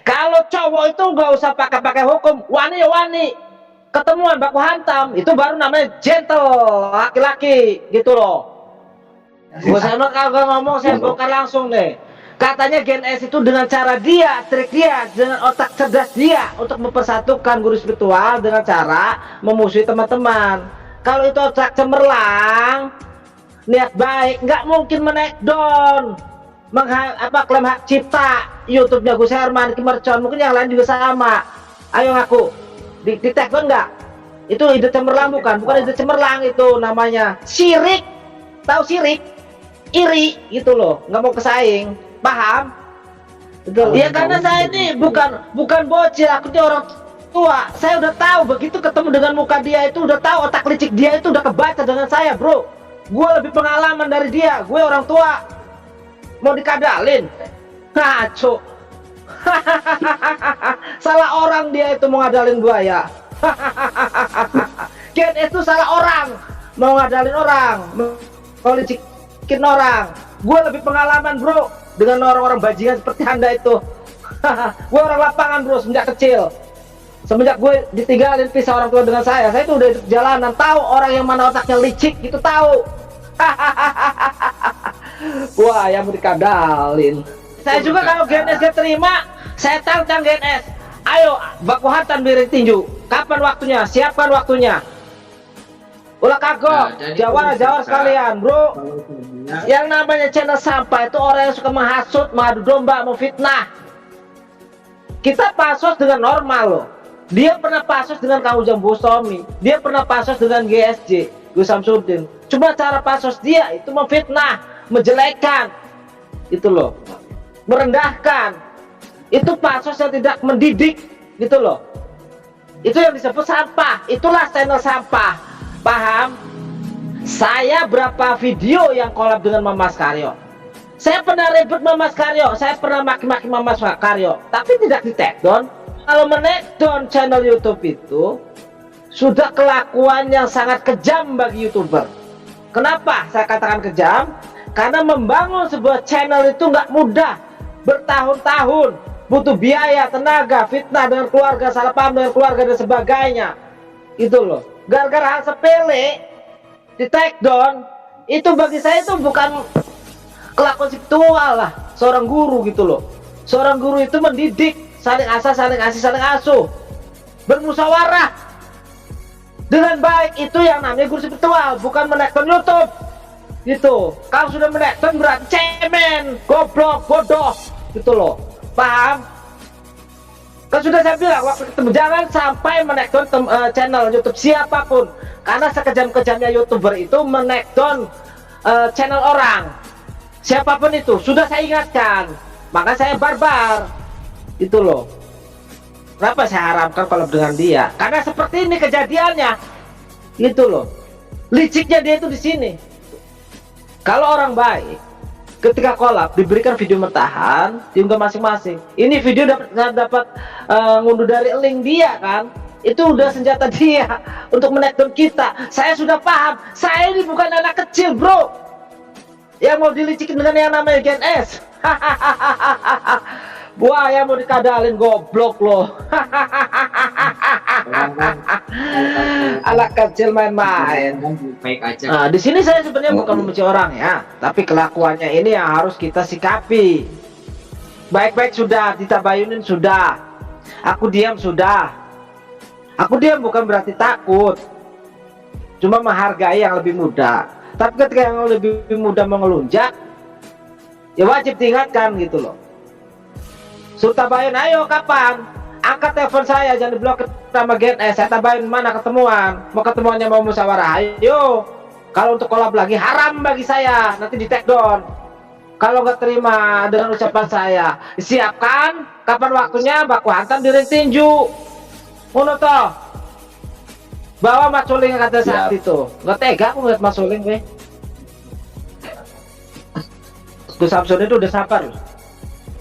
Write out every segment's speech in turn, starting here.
Kalau cowok itu nggak usah pakai hukum, wani ya wani, ketemuan baku hantam, itu baru namanya gentle laki-laki gitu loh. Gue sama kalau ngomong saya bongkar langsung deh. Katanya Gen S itu dengan cara dia, trik dia, dengan otak cerdas dia untuk mempersatukan guru spiritual dengan cara memusuhi teman-teman. Kalau itu otak cemerlang, niat baik, nggak mungkin menaik down, klaim hak cipta. YouTube-nya Gus Herman, Kimercon, mungkin yang lain juga sama. Ayo ngaku, di tag nggak? Itu ide cemerlang bukan ide cemerlang, itu namanya syirik. Tahu syirik? Iri gitu loh, nggak mau kesaing, paham? Betul. Ya karena saya ini bukan bocil, aku ini orang tua. Saya udah tahu, begitu ketemu dengan muka dia itu udah tahu, otak licik dia itu udah kebaca dengan saya, bro. Gue lebih pengalaman dari dia, gue orang tua. Mau dikadalin? Ngaco. Salah orang dia itu mau ngadalin buaya. Gen itu salah orang, mau ngadalin orang, mau licikin orang. Gue lebih pengalaman, bro, dengan orang-orang bajingan seperti Anda itu. Gue orang lapangan, bro, semenjak kecil. Semenjak gue ditinggalin pisah orang tua dengan saya itu udah hidup jalanan, tahu orang yang mana otaknya licik, itu tahu. Wah, yang mau dikadalin. Saya juga kalau Gen S terima, saya tantang Gen S. Ayo, baku hantam miring tinju. Kapan waktunya? Siapkan waktunya. Ulah kagok, jawara sekalian, bro. Yang namanya channel sampah itu orang yang suka menghasut, mengadu domba, memfitnah. Kita pasos dengan normal loh. Dia pernah pasos dengan Kang Ujang Bustomi, dia pernah pasos dengan GSJ, Gus Samsudin. Cuma cara pasos dia itu memfitnah, menjelekan, itu loh, merendahkan. Itu pasos yang tidak mendidik, gitu loh. Itu yang disebut sampah. Itulah channel sampah. Paham? Saya berapa video yang collab dengan Mamas Karyo. Saya pernah ribut Mamas Karyo, saya pernah maki-maki Mamas Karyo, tapi tidak di take down. Kalau menaik down channel YouTube itu sudah kelakuan yang sangat kejam bagi YouTuber. Kenapa saya katakan kejam? Karena membangun sebuah channel itu nggak mudah, bertahun-tahun, butuh biaya, tenaga, fitnah dengan keluarga, salah paham dengan keluarga dan sebagainya. Itu loh, gara-gara hal sepele di take down, itu bagi saya itu bukan kelakuan spiritual lah seorang guru gitu loh. Seorang guru itu mendidik, saling asah, saling asih, saling asuh, bermusyawarah dengan baik. Itu yang namanya guru spiritual, bukan menaikkan YouTube gitu. Kalau sudah menaikkan berarti cemen, goblok, bodoh gitu loh, paham? Kan sudah saya bilang waktu ketemu, jangan sampai menaikkan channel YouTube siapapun, karena sekejam-kejamnya YouTuber itu menaikkan channel orang siapapun itu. Sudah saya ingatkan, maka saya barbar itu loh. Kenapa saya haramkan kalau dengan dia? Karena seperti ini kejadiannya, gitu loh. Liciknya dia itu di sini. Kalau orang baik, ketika collab diberikan video mentahan, diunggah masing-masing. Ini video dapat ngunduh dari link dia kan? Itu udah senjata dia untuk menaikkan kita. Saya sudah paham. Saya ini bukan anak kecil, bro, yang mau dilicikin dengan yang namanya Gen S. Buaya mau dikadalin, goblok loh. Anak kecil main-main. Nah, di sini saya sebenarnya bukan membenci orang ya, tapi kelakuannya ini yang harus kita sikapi. Baik-baik sudah, ditabayunin sudah. Aku diam sudah. Aku diam bukan berarti takut, cuma menghargai yang lebih muda. Tapi ketika yang lebih muda mengelunjak, ya wajib diingatkan gitu loh. Suruh tabayin, ayo kapan? Angkat telepon saya, jangan diblokir sama Gen S. Saya tabayin mana ketemuan. Mau ketemuannya mau musyawarah, ayo. Kalau untuk collab lagi haram bagi saya, nanti di take down. Kalau nggak terima dengan ucapan saya, siapkan kapan waktunya baku hantam di ring tinju. Ngono toh. Bawa Mas Suling kata saat itu. Nggak tega aku ngeliat Mas Suling, weh. Gus Samsudin itu udah sabar.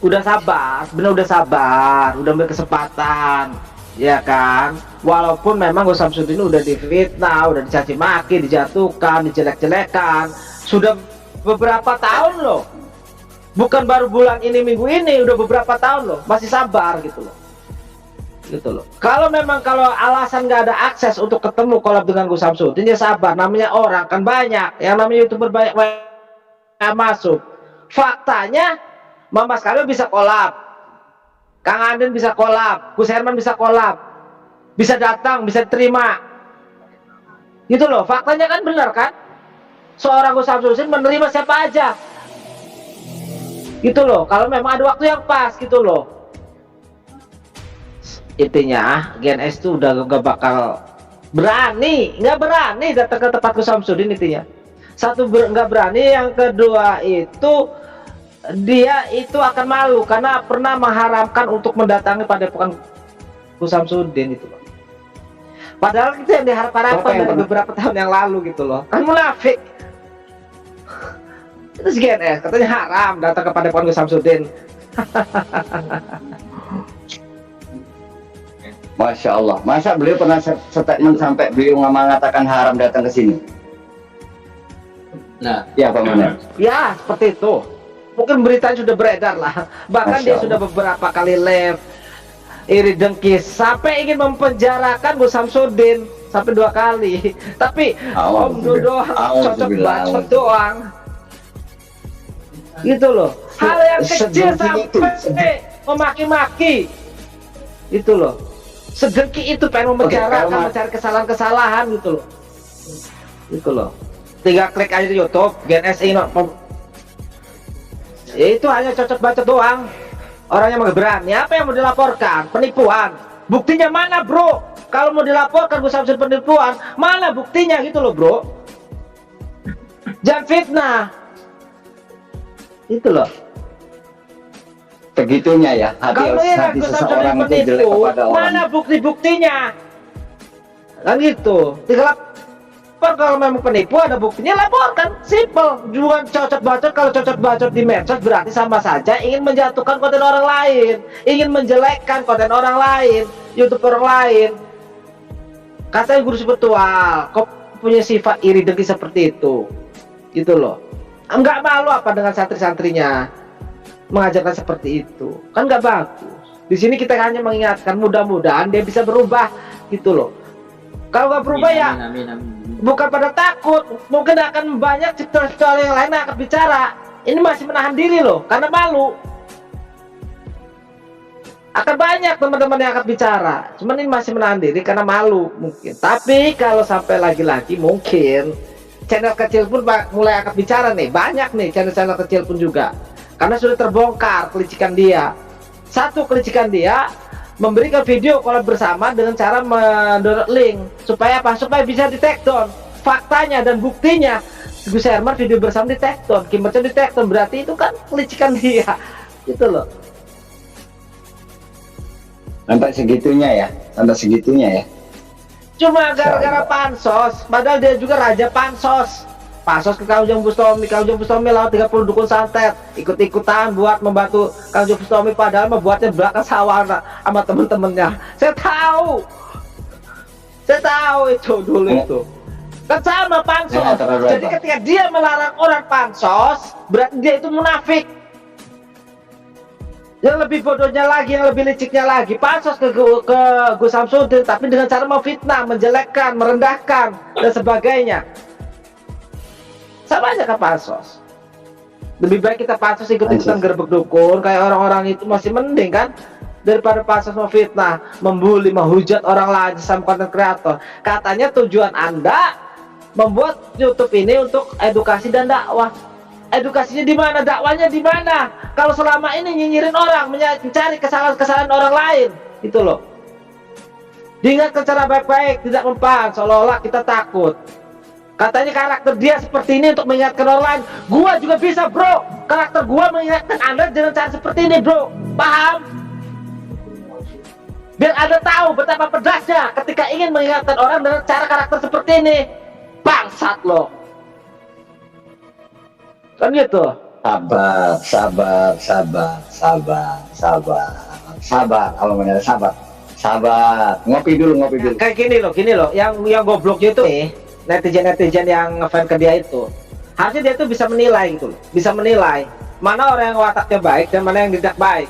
Udah sabar, sebenarnya udah sabar, udah ambil kesempatan, ya kan? Walaupun memang Gus Samsudin udah difitnah, udah dicaci maki, dijatuhkan, dijelek-jelekan, sudah beberapa tahun loh. bukan baru bulan ini, minggu ini, udah beberapa tahun loh, masih sabar gitu loh. Kalau memang kalau alasan nggak ada akses untuk ketemu collab dengan Gus Samsudin, ya sabar, namanya orang kan banyak, yang namanya YouTuber banyak yang masuk. Faktanya Mama Skalio bisa collab, Kang Anden bisa collab, Gus Herman bisa collab, bisa datang, bisa terima gitu loh. Faktanya kan benar kan, seorang Gus Samsudin menerima siapa aja gitu loh, kalau memang ada waktu yang pas gitu loh. Intinya GNS tuh udah gak bakal nggak berani datang ke tempat Gus Samsudin. Intinya satu, nggak berani, yang kedua itu dia itu akan malu karena pernah mengharamkan untuk mendatangi padepokan Gus Samsudin itu loh. Padahal itu yang diharap-harapkan dari beberapa tahun yang lalu gitu loh, kan munafik. Terus GNS katanya haram datang ke padepokan Gus Samsudin. Masya Allah, masa beliau pernah statement sampai beliau mengatakan haram datang ke sini? Nah, ya Pak Maner. Ya seperti itu, mungkin beritanya sudah beredar lah, bahkan dia sudah beberapa kali live iri dengki sampai ingin mempenjarakan Gus Samsudin sampai 2 kali. Tapi Om Dodo cocok bacot doang gitu loh, hal yang kecil sampai memaki-maki itu loh, sedengki itu pengen memenjarakan, mencari kesalahan-kesalahan gitu loh. Tinggal klik aja di YouTube GNS ini, ya itu hanya cocok bacot doang. Orangnya mau berani, apa yang mau dilaporkan? Penipuan. Buktinya mana bro? Kalau mau dilaporkan Gus Samsudin penipuan, mana buktinya gitu loh bro? Jangan fitnah itu loh. Begitunya ya Kalau hati seseorang itu jelek kepada orang. Mana bukti-buktinya? Kan gitu. Tinggal kalau memang penipu ada buktinya, laporkan, simple. Jangan cocok bacot. Kalau cocok bacot di medsos berarti sama saja ingin menjatuhkan konten orang lain, ingin menjelekkan konten orang lain, YouTube orang lain. Katanya guru spiritual, kok punya sifat iri dengki seperti itu gitu loh. Enggak malu apa dengan santri-santrinya mengajarkan seperti itu, kan nggak bagus. Di sini kita hanya mengingatkan, mudah-mudahan dia bisa berubah gitu loh. Kalau nggak berubah amin. Bukan pada takut, mungkin akan banyak cipta-cipta yang lain yang akan bicara. Ini masih menahan diri loh karena malu. Akan banyak teman-teman yang akan bicara, cuman ini masih menahan diri karena malu mungkin. Tapi kalau sampai lagi-lagi mungkin channel kecil pun mulai akan bicara nih, banyak nih channel-channel kecil pun juga, karena sudah terbongkar kelicikan dia. Satu, kelicikan dia memberikan video collab bersama dengan cara mendownload link supaya apa? Supaya bisa di take down. Faktanya dan buktinya Gus Herman video bersama di take down, Kim Merchant di take down, berarti itu kan kelicikan dia gitu loh. Sampai segitunya ya. Cuma gara-gara pansos, padahal dia juga raja pansos. Pansos ke Kang Ujang Bustami lewat 30 dukun santet, ikut-ikutan buat membantu Kang Ujang Bustami, padahal membuatnya belakang sawah sama temen-temennya. Saya tahu itu dulu itu. Kan sama pansos. Jadi ketika dia melarang orang pansos, berarti dia itu munafik. Yang lebih bodohnya lagi, yang lebih liciknya lagi, pansos ke Gus Samsudin tapi dengan cara memfitnah, menjelekkan, merendahkan dan sebagainya. Sama aja kan pansos. Lebih baik kita pansos ikut-ikutan gerbek dukun kayak orang-orang itu masih mending kan, daripada pansos memfitnah, membuli, menghujat orang lain sama konten kreator. Katanya tujuan Anda membuat YouTube ini untuk edukasi dan dakwah. Edukasinya di mana? Dakwanya di mana? Kalau selama ini nyinyirin orang, mencari kesalahan-kesalahan orang lain, itu loh. Diingatkan secara baik-baik, tidak mempan, seolah-olah kita takut. Katanya karakter dia seperti ini untuk mengingatkan orang lain. Gua juga bisa bro, karakter gua mengingatkan Anda dengan cara seperti ini bro. Paham? Biar Anda tahu betapa pedasnya ketika ingin mengingatkan orang dengan cara karakter seperti ini. Bangsat loh. Kan gitu. Sabar. Kalau benar sabar. Ngopi dulu. Kayak gini loh. Yang gobloknya itu nih, netizen yang ngefans ke dia itu. Harusnya dia tuh bisa menilai gitu loh. Bisa menilai mana orang yang wataknya baik dan mana yang tidak baik.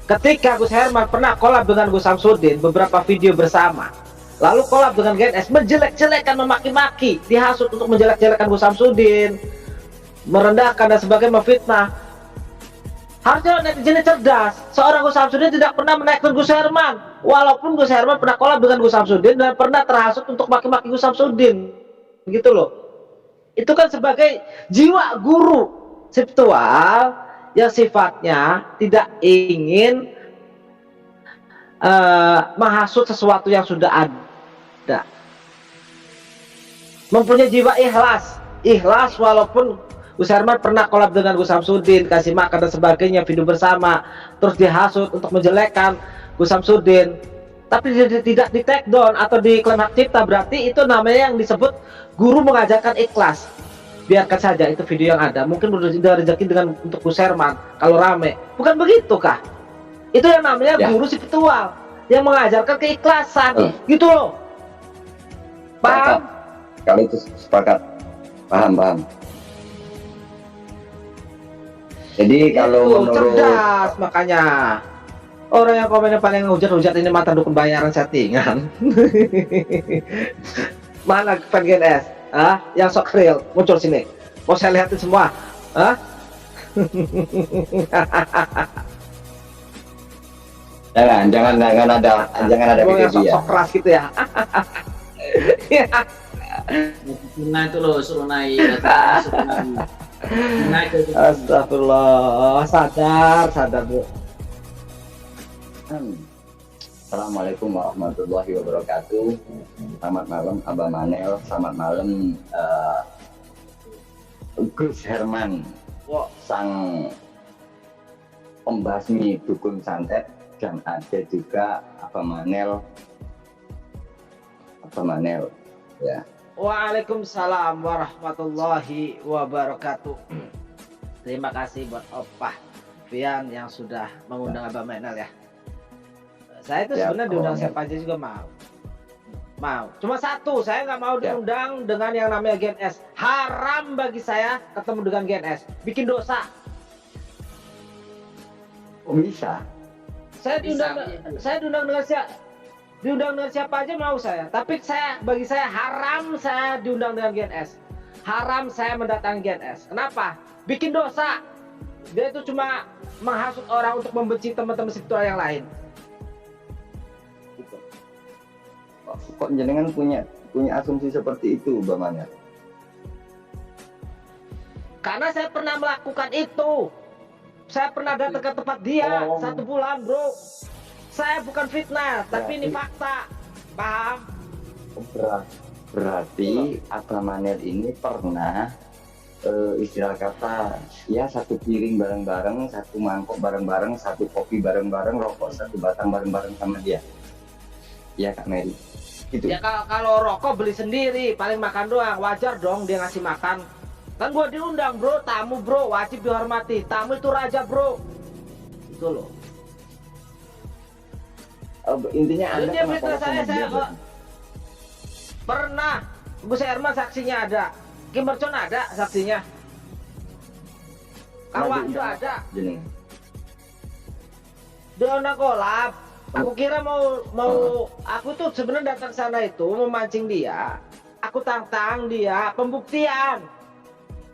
Ketika Gus Herman pernah kolab dengan Gus Samsudin beberapa video bersama, lalu kolab dengan GNS, menjelek-jelekan, memaki-maki, dihasut untuk menjelek-jelekan Gus Samsudin, merendahkan dan sebagainya, memfitnah. Harusnya netizen cerdas. Seorang Gus Samsudin tidak pernah menaikkan Gus Herman, walaupun Gus Herman pernah kolab dengan Gus Samsudin dan pernah terhasut untuk maki-maki Gus Samsudin, gitu loh. Itu kan sebagai jiwa guru spiritual yang sifatnya tidak ingin menghasut sesuatu yang sudah ada, mempunyai jiwa ikhlas walaupun Gus Herman pernah kolab dengan Gus Samsudin, kasih makan dan sebagainya, video bersama, terus dihasut untuk menjelekkan Gus Samsudin, tapi tidak di take down atau diklaim hak cipta. Berarti itu namanya yang disebut guru mengajarkan ikhlas. Biarkan saja itu video yang ada, mungkin udah rezeki dengan untuk Gus Herman kalau rame, bukan begitu kah? Itu yang namanya guru spiritual yang mengajarkan keikhlasan, gitu loh. Paham? Kalau itu sepakat, paham. Jadi kalau menurut cerdas, makanya orang yang komennya paling hujat-hujat ini mata dukun bayaran settingan. Mana fan GNS? Yang sok real muncul sini, mau saya lihatin semua. jangan ada yang video sok keras gitu ya. Nah itu loh, suruh naik. Astagfirullah, sadar Bu. Assalamualaikum warahmatullahi wabarakatuh. Selamat malam Abah Manel, selamat malam Gus Herman, sang pembasmi dukun santet, dan ada juga Abah Manel ya. Waalaikumsalam warahmatullahi wabarakatuh. Terima kasih buat Opah Vian yang sudah mengundang Abah Manel ya. Saya itu sebenarnya diundang siapa aja juga mau. Cuma satu, saya nggak mau diundang dengan yang namanya GNS. Haram bagi saya ketemu dengan GNS. Bikin dosa. Oh bisa? Saya diundang dengan siapa aja mau saya. Tapi bagi saya haram saya diundang dengan GNS. Haram saya mendatangi GNS. Kenapa? Bikin dosa. Dia itu cuma menghasut orang untuk membenci teman-teman spiritual yang lain. Kok jenengan punya asumsi seperti itu, Bang Manel? Karena saya pernah melakukan itu. Saya pernah datang ke tempat dia 1 bulan, bro. Saya bukan fitnah, tapi ini fakta. Paham? Berarti Abah Manel ini pernah istilah kata ya 1 piring bareng-bareng, 1 mangkok bareng-bareng, 1 kopi bareng-bareng, rokok 1 batang bareng-bareng sama dia. Ya Kak Mary. Gitu. Ya kalau rokok beli sendiri, paling makan doang, wajar dong dia ngasih makan. Kan gua diundang bro, tamu bro, wajib dihormati. Tamu itu raja bro. Itu loh. Intinya Anda dia fitnah saya pernah. Gus Herman saksinya ada, Kim Mercon ada saksinya, Kang Wahyu ada. Diundang kolab. Aku kira mau aku tuh sebenarnya datang sana itu memancing dia. Aku tantang dia pembuktian.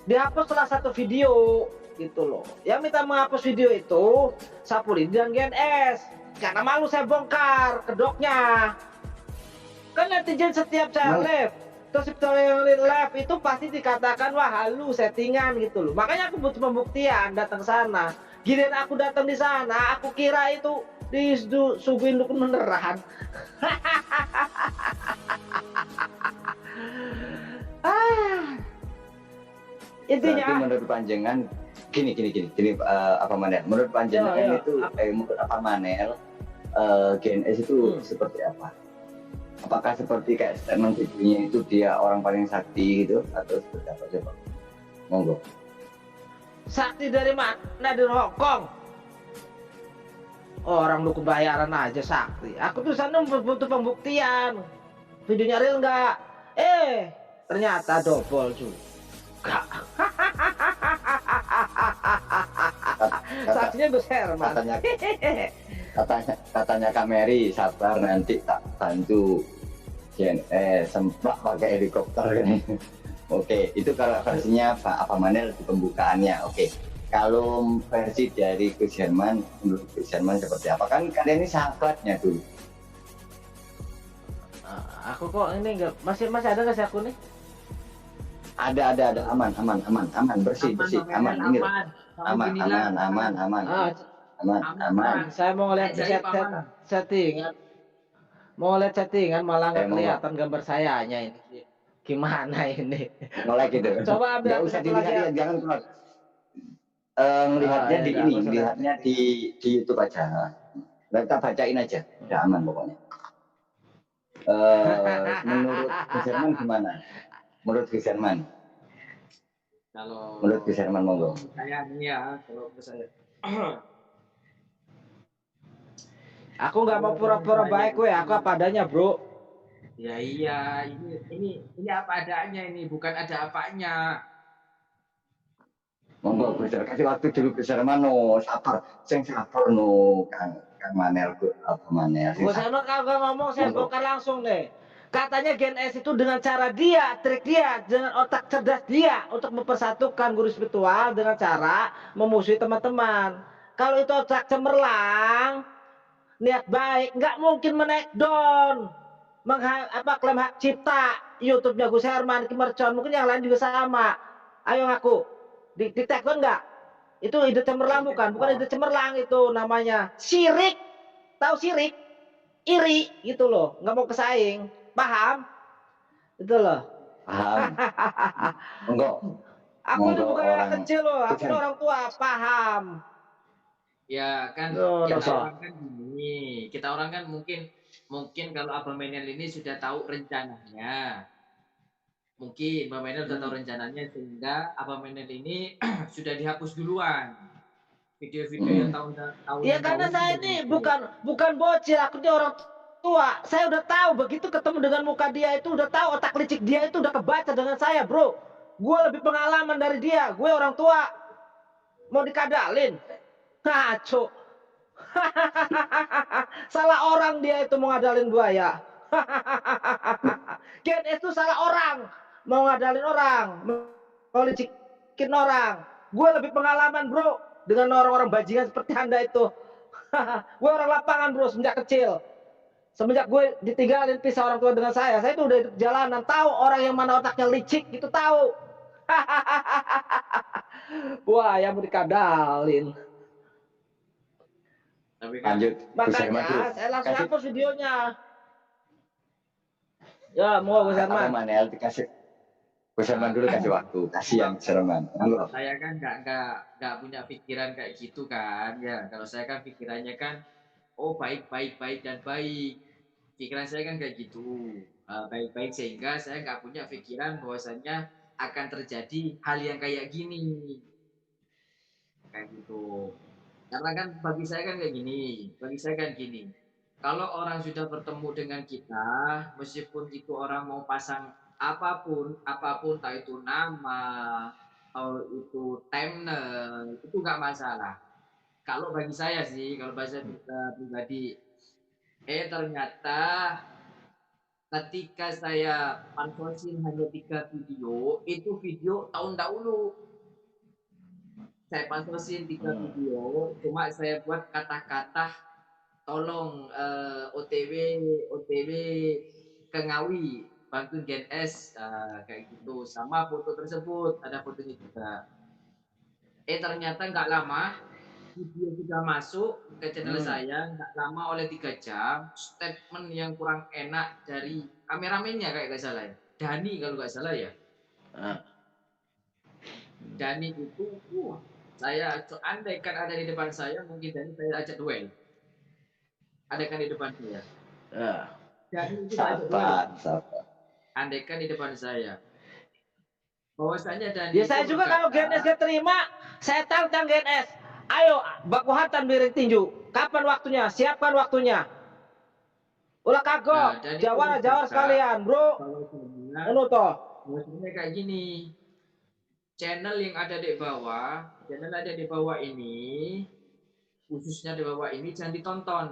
Dihapus salah satu video gitu loh. Yang minta menghapus video itu Sapulidi dan GNS. Karena malu saya bongkar kedoknya. Kan netizen setiap saya live, terus yang live itu pasti dikatakan wah halu settingan gitu loh. Makanya aku butuh pembuktian datang sana. Giliran aku datang di sana, aku kira itu disuguhin dukun beneran. Intinya menurut panjenengan gini Abah Manel, menurut panjenengan itu menurut Abah Manel GNS itu seperti apa? Apakah seperti kayak statement videonya itu dia orang paling sakti gitu atau seperti apa coba? Monggo. Sakti dari mana? Dari Hongkong. Orang dukun bayaran aja sakti. Aku tuh sana butuh pembuktian. Videonya real nggak? Ternyata double juga. Saksinya Gus Herman. Katanya Kak Mary, sabar nanti tak bantu sempat pakai helikopter kan. Oke, itu kalau versinya Pak Manel di pembukaannya. Oke, kalau versi dari Gus Herman, menurut Gus Herman seperti apa? Kan kalian ini sahabatnya dulu. Aku kok ini enggak masih ada nggak sih aku nih? Ada aman bersih aman ini aman. Saya mau lihat settingan. Mau lihat settingan malah nggak kelihatan gambar sayanya ini. Gimana ini? Mulai gitu. Coba ambil nggak usah dilihat, jangan keluar. Ngelihatnya di ini, ngelihatnya di YouTube aja. Kita bacain aja, udah aman pokoknya. Menurut Gus Herman gimana? Menurut Gus Herman? Kalau menurut Gus Herman monggo. Saya ini ya, kalau menurut saya. Aku nggak mau pura-pura baik, aku apa adanya, bro. Ya iya, ini apa adanya ini, bukan ada apanya. Monggo Gus Herman, kasih waktu dulu Gus Herman, no sabar, sabar no Kang Manel, apa Manel. Gus Herman kalau nggak ngomong saya bongkar langsung deh. Katanya Gen S itu dengan cara dia, trik dia, dengan otak cerdas dia untuk mempersatukan guru spiritual dengan cara memusuhi teman-teman. Kalau itu otak cemerlang, niat baik, nggak mungkin menaik down, klaim hak cipta, YouTube-nya Gus Herman, Kimercon, mungkin yang lain juga sama. Ayo ngaku, di take down nggak? Itu ide cemerlang bukan ide cemerlang itu namanya syirik, tahu syirik, iri gitu loh, nggak mau kesaing, paham? Itu loh. Paham. Enggak. Aku ini bukan orang kecil loh, aku ini orang tua, paham. Ya kan, kita orang kan mungkin kalau Abang Menel ini sudah tahu rencananya. Mungkin Abang Menel sudah tahu rencananya sehingga Abang Menel ini sudah dihapus duluan. Video-video yang tahun ya karena saya ini bukan bocil, aku ini orang tua. Saya udah tahu begitu ketemu dengan muka dia itu udah tahu otak licik dia itu udah kebaca dengan saya, bro. Gue lebih pengalaman dari dia, gue orang tua. Mau dikadalin. Ngaco. Salah orang dia itu mau ngadalin buaya. Gen S itu salah orang, mau ngadalin orang, mau licikin orang. Gue lebih pengalaman, bro, dengan orang-orang bajingan seperti Anda itu. Gue orang lapangan, bro, sejak kecil. Semenjak gue ditinggalin pisah orang tua dengan saya itu udah hidup jalanan, tahu orang yang mana otaknya licik, itu tahu. Wah, yang mau dikadalin. Lanjut. Makanya saya langsung hapus videonya. Ya, mau Gus Herman. Manel dikasih. Gus Herman dulu kasih waktu. Kasihan Gus Herman. Saya kan nggak punya pikiran kayak gitu kan. Ya, kalau saya kan pikirannya kan, oh baik dan baik. Pikiran saya kan kayak gitu. Baik-baik sehingga saya nggak punya pikiran bahwasannya akan terjadi hal yang kayak gini. Kayak gitu. Karena kan bagi saya kan gini, kalau orang sudah bertemu dengan kita, meskipun itu orang mau pasang apapun, tak itu nama, atau itu thumbnail, itu nggak masalah. Kalau bagi saya sih, kalau bahasa pribadi, ternyata ketika saya pansosin hanya 3 video, itu video tahun dahulu. Saya pansosin 3 video, cuma saya buat kata-kata tolong OTW ke Ngawi bantu Gen S kayak gitu, sama foto tersebut ada fotonya juga. Ternyata nggak lama video sudah masuk ke channel saya, nggak lama oleh 3 jam statement yang kurang enak dari kameramennya kayak nggak salah ya, Dani kalau nggak salah ya. Dani itu saya andaikan ada di depan saya, mungkin Dani saya ajak duel. Andaikan di depan saya. Dani itu sabar. Andaikan di depan saya. Bahwasanya Dani. Ya saya juga kalau Gen S gak terima, saya tantang Gen S. Ayo baku hantam miring tinju. Kapan waktunya? Siapkan waktunya. Ulah kagok. Jawar sekalian, bro. Anu toh. Bahwasanya kayak gini. Channel yang ada di bawah channel ada di bawah ini, khususnya di bawah ini jangan ditonton.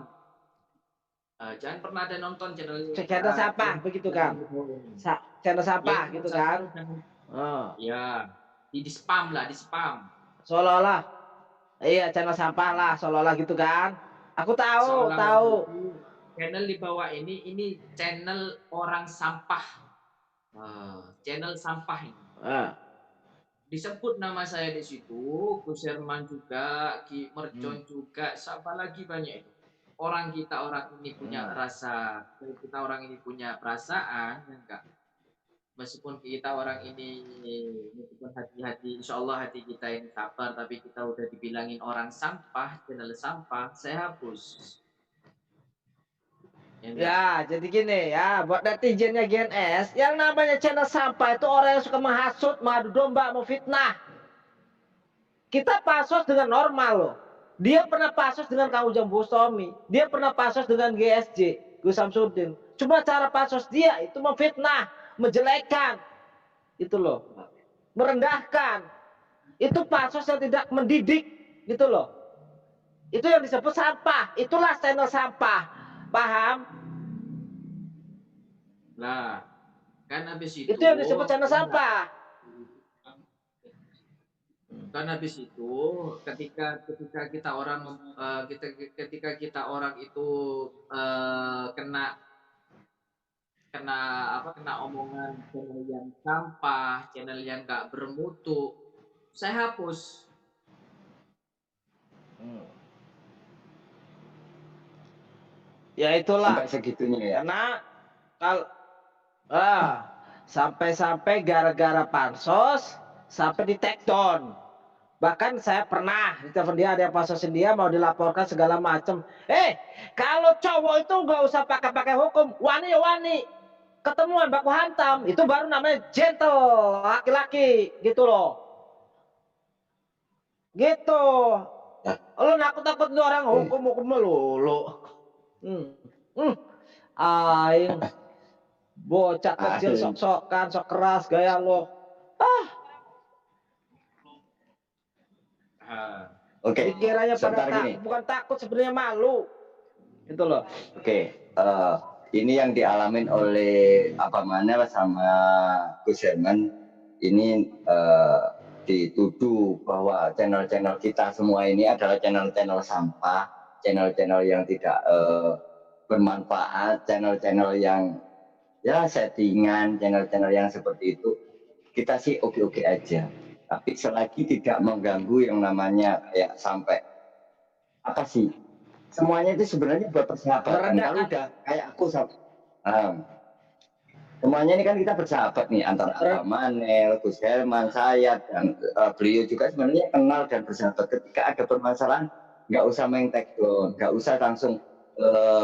Jangan pernah ada nonton channel Channel sampah begitu kan? Channel sampah gitu kan? Oh. Ya, di spam lah, di spam. Seolah-olah, iya channel sampah lah, seolah-olah gitu kan? Aku tahu, tahu. Channel di bawah ini channel orang sampah, channel sampah ini. Disebut nama saya di situ, Gus Herman juga, Ki Mercon juga, siapa lagi banyak itu. Orang ini punya rasa, kita orang ini punya perasaan, ya enggak. Meskipun kita orang ini, meskipun hati-hati, insya Allah hati kita ini sabar, tapi kita udah dibilangin orang sampah, channel sampah, saya hapus. Ya, jadi gini ya, buat netizennya GNS, yang namanya channel sampah itu orang yang suka menghasut, mengadu domba, memfitnah. Kita pasos dengan normal loh. Dia pernah pasos dengan Kang Ujang Bustomi, dia pernah pasos dengan GSJ, Gus Samsudin. Cuma cara pasos dia itu memfitnah, menjelekan, itu loh, merendahkan. Itu pasos yang tidak mendidik, gitu loh. Itu yang disebut sampah, itulah channel sampah. Paham? Nah, kan habis itu yang disebut channel sampah. Kan habis itu ketika kita orang itu kena omongan channel yang sampah, channel yang gak bermutu, saya hapus. Ya itulah. Sampai segitunya ya. Karena kalau sampai-sampai gara-gara pansos sampai di take down. Bahkan saya pernah ditelepon dia, ada yang pansosin dia mau dilaporkan segala macam. Kalau cowok itu nggak usah pakai hukum, wani ya wani. Ketemuan baku hantam, itu baru namanya gentle, laki-laki gitu loh. Gitu. Lo nakut-nakut orang hukum melulu. Aing bocah kecil sok-sokan, sok keras gaya lo. Oke. Pikirannya pada bukan takut, sebenarnya malu. Gitu loh. Oke. Ini yang dialamin oleh Manel sama Gus Herman ini dituduh bahwa channel-channel kita semua ini adalah channel-channel sampah, channel-channel yang tidak bermanfaat, channel-channel yang ya settingan, channel-channel yang seperti itu. Kita sih oke-oke aja. Tapi selagi tidak mengganggu yang namanya kayak sampai apa sih? Semuanya itu sebenarnya buat persahabatan. Kalau udah kayak aku semuanya ini kan kita bersahabat nih antara Manel, Gus Herman, saya dan beliau juga sebenarnya kenal dan bersahabat. Ketika ada permasalahan nggak usah main take down, nggak usah langsung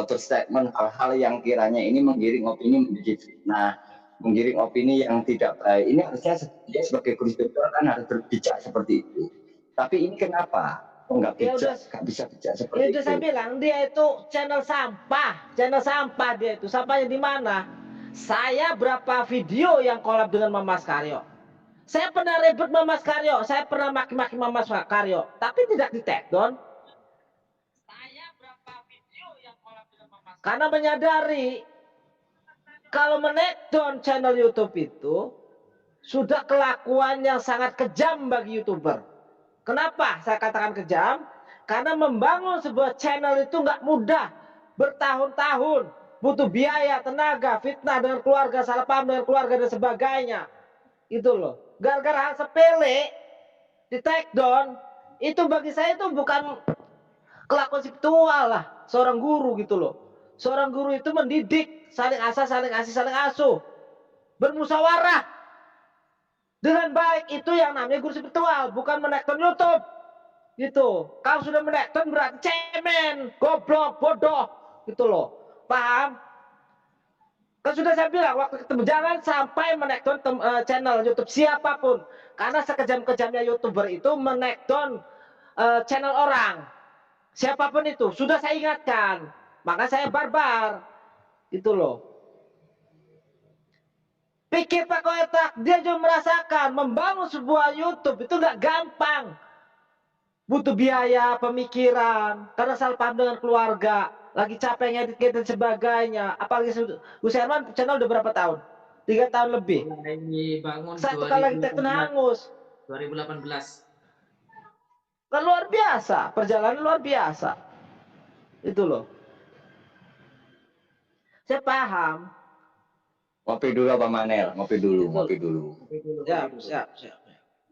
berstatement hal-hal yang kiranya ini menggiring opini menjadi fitnah, menggiring opini yang tidak baik. Ini harusnya dia sebagai guru spiritual kan harus berbicara seperti itu. Tapi ini kenapa? Nggak bisa bicara seperti itu. Saya bilang dia itu channel sampah dia itu. Sampahnya di mana? Saya berapa video yang collab dengan Mamas Karyo. Saya pernah ribut Mamas Karyo, saya pernah maki-maki Mamas Karyo, tapi tidak di take down. Saya berapa video yang collab dengan Mamas Karyo. Karena menyadari kalau men-take-down channel YouTube itu sudah kelakuan yang sangat kejam bagi YouTuber. Kenapa saya katakan kejam? Karena membangun sebuah channel itu nggak mudah, bertahun-tahun, butuh biaya, tenaga, fitnah dengan keluarga, salah paham dengan keluarga dan sebagainya. Itu loh. Gara-gara hal sepele di take down, itu bagi saya itu bukan kelakuan spiritual lah, seorang guru gitu loh. Seorang guru itu mendidik, saling asah, saling asih, saling asuh, bermusyawarah dengan baik. Itu yang namanya guru spiritual, bukan menekton YouTube gitu. Kalau sudah menekton berarti cemen, goblok, bodoh gitu loh. Paham? Kan sudah saya bilang waktu ketemu, jangan sampai menekton channel YouTube siapapun, karena sekejam-kejamnya YouTuber itu menekton channel orang siapapun itu. Sudah saya ingatkan, maka saya barbar gitu loh. Pikir pakai otak, dia juga merasakan membangun sebuah YouTube itu nggak gampang. butuh biaya, pemikiran, karena salah paham dengan keluarga, lagi capek ngedit dan sebagainya. Apalagi Gus Herman channel udah berapa tahun? 3 tahun lebih. Mulai bangun Satu kali lagi tekton 2018. hangus. 2018. Kan luar biasa, perjalanan luar biasa. Itu loh. Saya paham. Ngopi dulu apa Manel? Ngopi dulu, Itu. ngopi dulu. Siap.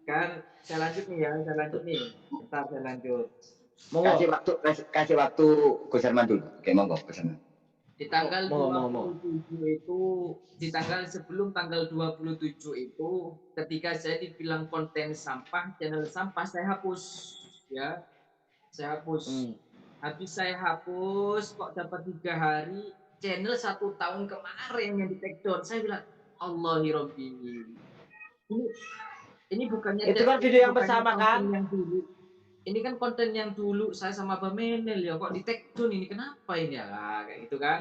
Kan saya lanjut nih ya, saya lanjut nih. Bentar saya lanjut. Kasih waktu Gus Herman dulu. Oke, monggo Gus Herman. Di tanggal Mau. 27 itu, di tanggal sebelum tanggal 27 itu, ketika saya dibilang konten sampah, channel sampah, saya hapus. Ya, saya hapus. Habis saya hapus, kok dapat 3 hari, channel 1 tahun kemarin yang di take down. Saya bilang, Allahirobbi. Ini bukannya itu kan video yang bersama kan? Yang dulu. Ini kan konten yang dulu saya sama Bang Menel ya, kok di take down ini, kenapa ini ya? Kayak gitu kan.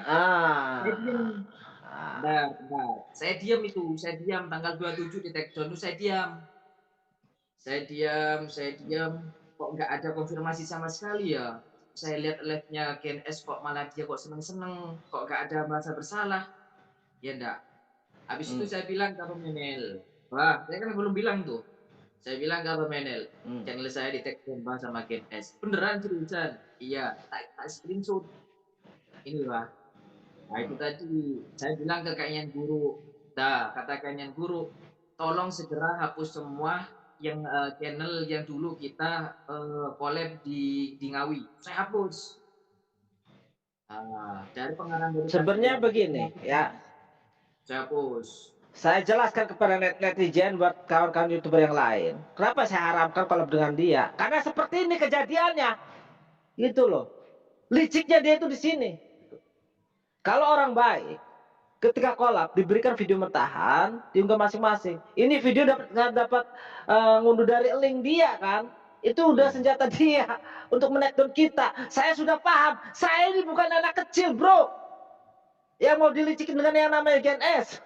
Bentar. Saya diam tanggal 27 di take down itu saya diam. Kok nggak ada konfirmasi sama sekali ya. Saya lihat live-nya GNS kok malah dia kok seneng-seneng, kok nggak ada merasa bersalah. Ya enggak. Habis itu saya bilang ke Bang Menel, wah, saya kan belum bilang tuh. Saya bilang ke Bang Menel, channel saya di tag Bang sama GNS. Beneran seriusan? Iya, tak screenshot. Ini Pak. Nah itu tadi, saya bilang ke Kak Guru, kata Kak Guru, tolong segera hapus semua yang channel yang dulu kita collab di Ngawi. Saya hapus. Dari pengarang dari sebenarnya begini ya. Saya hapus. Saya jelaskan kepada netizen buat kawan-kawan YouTuber yang lain. Kenapa saya haramkan collab dengan dia? Karena seperti ini kejadiannya. Gitu loh. Liciknya dia itu di sini. Kalau orang baik, ketika collab diberikan video mentahan, diunggah masing-masing. Ini video dapat ngunduh dari link dia kan? Itu udah senjata dia untuk menaikkan kita. Saya sudah paham. Saya ini bukan anak kecil, bro. Yang mau dilicikin dengan yang namanya GNS.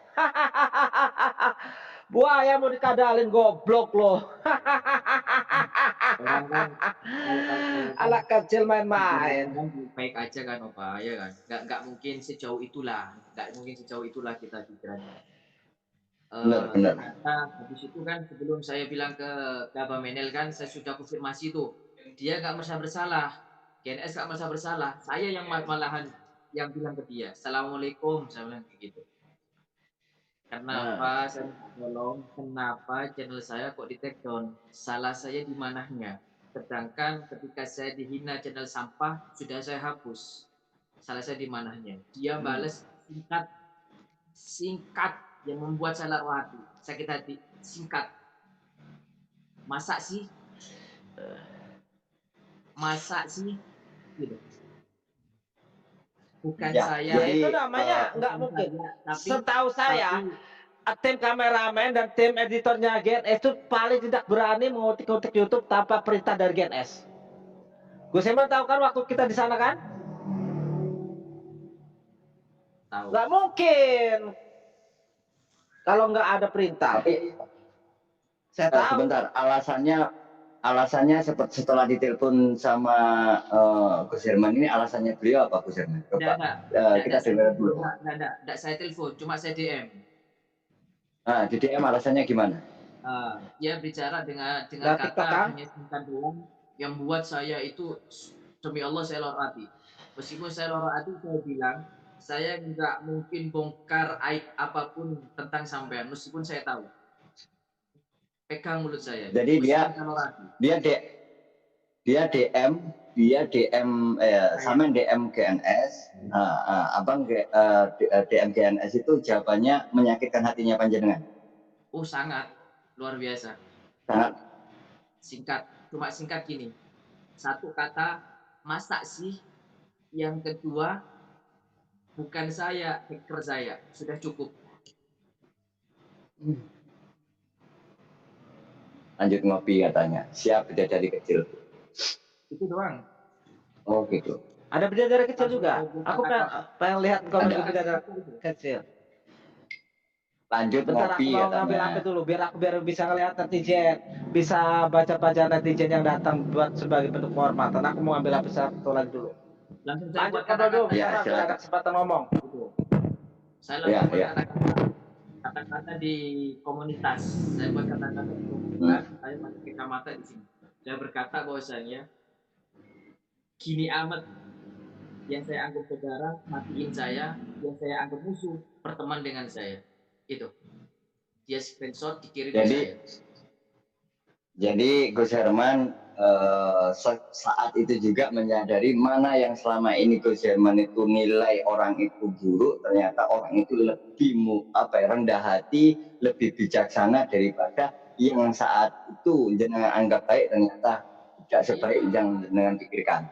Buaya mau dikadalin, goblok loh. Anak kecil main-main. Baik aja kan Opa, ya kan? Nggak mungkin sejauh itulah. Kita pikirannya. Benar. Habis itu kan sebelum saya bilang ke Bang Menel kan, saya sudah konfirmasi tuh. Dia nggak merasa bersalah. GNS nggak merasa bersalah. Saya yang malahan yang bilang ke dia, Assalamualaikum, saya bilang kayak gitu. Kenapa saya tolong, kenapa channel saya kok di take down? Salah saya di mananya? Sedangkan ketika saya dihina channel sampah, sudah saya hapus. Salah saya di mananya? Dia balas singkat yang membuat saya lara hati, sakit hati, singkat. Masa sih? Gitu. Bukan Ya, saya. jadi, itu namanya nggak mungkin. Setahu saya, tim kameramen dan tim editornya GNS itu paling tidak berani mengutik-utik YouTube tanpa perintah dari GNS. Gus Herman tahu kan waktu kita di sana kan? Tahu. Nggak mungkin kalau nggak ada perintah. Tapi saya tahu. Sebentar, alasannya setelah ditelepon sama Gus Herman ini, alasannya beliau apa Gus Herman? Kita dengar dulu. Enggak saya telepon, cuma saya DM. Di DM alasannya gimana? Dia bicara dengan kata hanya singkat doang yang buat saya itu demi Allah saya lara hati. Meskipun saya lara hati, saya bilang saya nggak mungkin bongkar aib apapun tentang sampean, meskipun saya tahu. Pegang mulut saya. Jadi dia DM sama DM GNS. Abang DM GNS itu jawabannya menyakitkan hatinya panjenengan. Oh sangat luar biasa. Sangat Singkat, cuma singkat gini. Satu kata, masa sih? Yang kedua, bukan saya, hacker saya. Sudah cukup. Lanjut ngopi katanya. Siap bidadari kecil. Itu doang. Oh gitu. Ada bidadari kecil juga. Aku pengen lihat kalau ada bidadari kecil. Lanjut Bentar aku ngopi mau ngambil katanya. HP dulu biar bisa ngeliat netizen, bisa baca-baca netizen yang datang buat sebagai bentuk penghormatan. Aku mau ngambil HP satu lagi dulu. Langsung saya Lanjut buat ngobrol dulu kata-kata Ya, bentar biar ada silakan. kesempatan ngomong. gitu. Saya Ya, langsung buat ya. kata-kata di komunitas. Saya buat kata-kata di komunitas. Saya pakai kacamata di sini. Saya berkata bahwasanya gini amat, yang saya anggap saudara matiin saya, yang saya anggap musuh berteman dengan saya. Itu. Dia screenshot dikirim ke Jadi saya. Gus Herman saat itu juga menyadari mana yang selama ini Gus Herman itu nilai orang itu buruk, ternyata orang itu lebih rendah hati, lebih bijaksana daripada yang saat itu jenengan anggap baik, ternyata tidak sebaik yang jenengan pikirkan.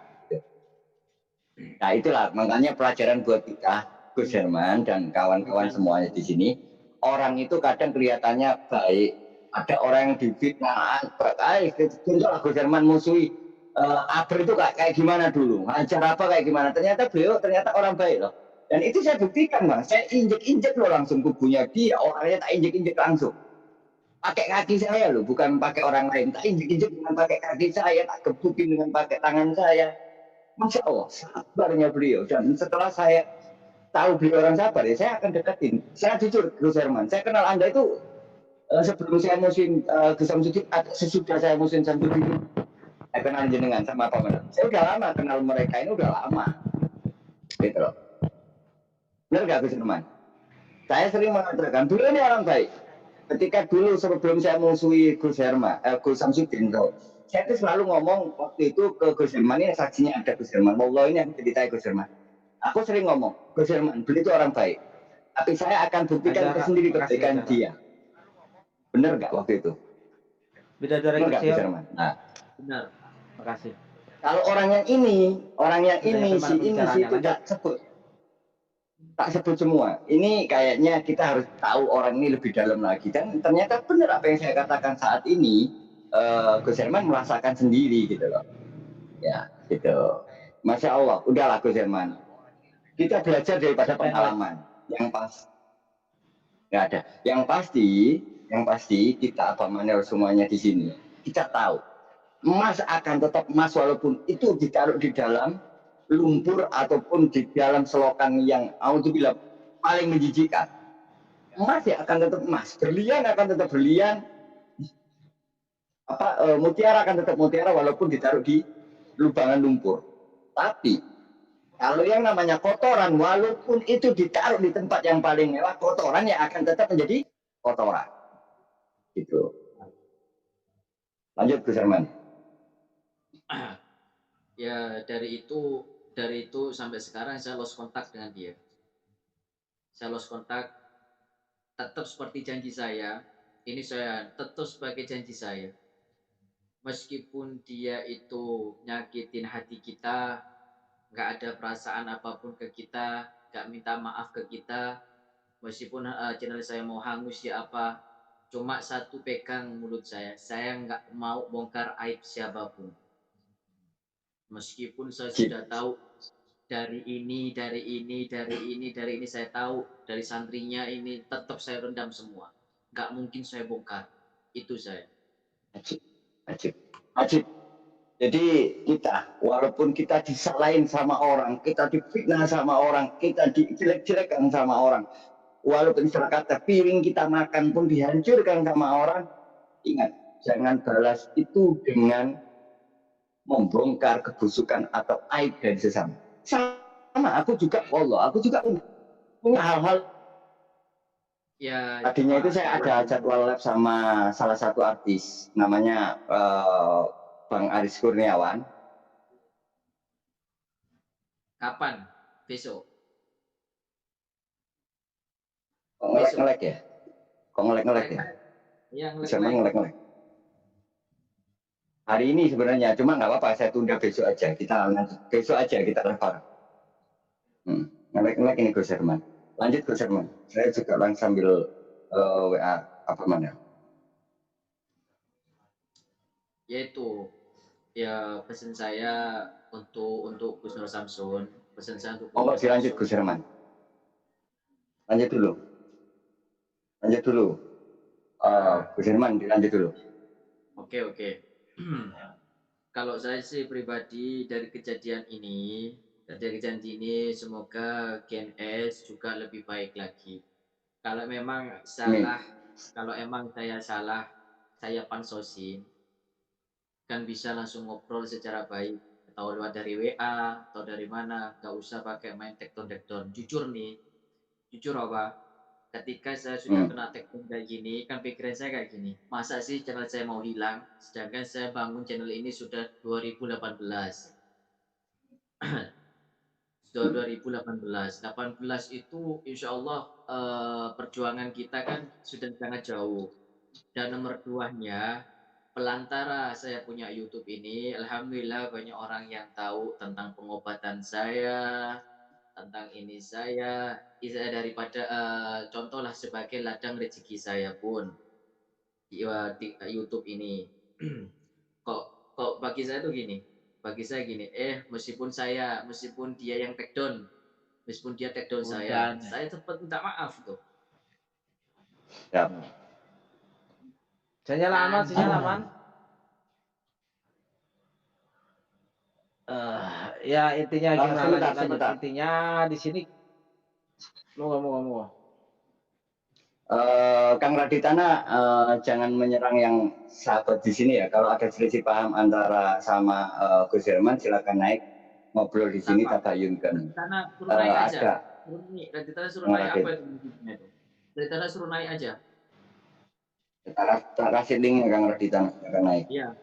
Nah itulah makanya pelajaran buat kita, Gus Herman dan kawan-kawan semuanya di sini. Orang itu kadang kelihatannya baik, ada orang yang difitnah, contoh Gus Herman musuhi Aber itu kayak gimana dulu, ajar apa kayak gimana, ternyata beliau ternyata orang baik loh. Dan itu saya buktikan bang, saya injek-injek loh langsung tubuhnya dia, orangnya tak injek-injek langsung. Pakai kaki saya loh, bukan pakai orang lain, tak injek-injek dengan pakai kaki saya, tak gebukin dengan pakai tangan saya. Masya Allah, sabarnya beliau. Dan setelah saya tahu beliau orang sabar, ya saya akan deketin. Saya jujur, Gus Herman, saya kenal Anda itu sebelum saya musim Gus Samsudin, sesudah saya musim Samsudin, saya kenal jenengan sama Pak Menang. Saya udah lama kenal mereka ini, udah lama. Gitu loh. Benar gak Gus Herman? Saya sering mengatakan, beliau ini orang baik. Ketika dulu sebelum saya musuhi Gus Herman, Gus Samsudin, saya itu selalu ngomong waktu itu ke Gus Herman, ini saksinya ada Gus Herman. Wallah ini yang ceritain Gus Herman. Aku sering ngomong, Gus Herman, beliau itu orang baik. Tapi saya akan buktikan sendiri kebaikan dia. Benar nggak waktu itu? Beda dari Benar nggak Gus kecil. Herman? Nah, Benar. Makasih. kalau orang yang ini, si itu tak sebut semua. Ini kayaknya kita harus tahu orang ini lebih dalam lagi. Dan ternyata benar apa yang saya katakan saat ini, Gus Herman merasakan sendiri gitu loh. Ya, gitu. Masya Allah, udahlah Gus Herman. Kita belajar daripada pengalaman. Yang pas, nggak ada. Yang pasti kita apa mana semuanya di sini. Kita tahu, emas akan tetap emas walaupun itu ditaruh di dalam lumpur ataupun di dalam selokan yang auzubillah paling menjijikan. Emas ya akan tetap emas, berlian akan tetap berlian, mutiara akan tetap mutiara walaupun ditaruh di lubangan lumpur. Tapi kalau yang namanya kotoran, walaupun itu ditaruh di tempat yang paling mewah, kotoran yang akan tetap menjadi kotoran. Gitu. Lanjut Gus Herman. Ya dari itu sampai sekarang saya lost kontak dengan dia. Saya lost kontak, tetap seperti janji saya. Ini saya tetap sebagai janji saya. Meskipun dia itu nyakitin hati kita, nggak ada perasaan apapun ke kita, nggak minta maaf ke kita, meskipun channel saya mau hangus ya apa, cuma satu pegang mulut saya nggak mau bongkar aib siapapun. Meskipun saya sudah tahu dari ini saya tahu dari santrinya ini, tetap saya rendam semua. Nggak mungkin saya bongkar. Itu saya. Ajib. Jadi kita, walaupun kita disalahin sama orang, kita difitnah sama orang, kita dijelek-jelekan sama orang, walaupun istilah kata piring kita makan pun dihancurkan sama orang, ingat, jangan balas itu dengan membongkar kebusukan atau aib dari sesama. Sama, aku juga punya hal-hal. Ya, tadinya itu saya ada jadwal lab sama salah satu artis, namanya Bang Aris Kurniawan. Kapan? Besok. Kok ngelek-ngelek ya? Kok ngelek-ngelek ya? Iya, ngelek-ngelek. Hari ini sebenarnya, cuma nggak apa-apa, saya tunda besok aja. Besok aja kita lebar. Ngelek-ngelek ini Gus Herman. Lanjut Gus Herman. Saya juga sambil WA apa mana? Yaitu ya pesan saya untuk Gus Nur Samsun, pesan saya untuk dilanjut Gus Herman. Lanjut dulu. Lanjut dulu. Bu Herman, dilanjut dulu. Oke. Kalau saya sih pribadi dari kejadian ini semoga GNS juga lebih baik lagi. Kalau memang salah, kalau emang saya salah, saya pansosin, kan bisa langsung ngobrol secara baik atau lewat dari WA atau dari mana, nggak usah pakai main tekton. Jujur nih, jujur apa? Ketika saya sudah kena tekton kayak gini, kan pikiran saya kayak gini, masa sih channel saya mau hilang, sedangkan saya bangun channel ini sudah 2018. Sudah 2018. 18 itu insya Allah perjuangan kita kan sudah sangat jauh. Dan nomor duanya, pelantara saya punya YouTube ini, alhamdulillah banyak orang yang tahu tentang pengobatan saya, tentang ini saya daripada contohlah sebagai ladang rezeki saya pun di YouTube ini. kok bagi saya tuh gini, meskipun dia yang take down, meskipun dia take down saya tetap minta maaf tuh. Ya. Sinyal aman. Ya intinya gimana? Intinya di sini mau. Kang Raditana, jangan menyerang yang sahabat di sini ya. Kalau ada selisih paham antara sama Gus Herman, silakan naik ngobrol di sini tabayunkan. Raditana suruh naik aja. Raditana suruh naik apa itu? Raditana suruh naik aja. Tak kasih linknya Kang Raditana, akan naik. Iya.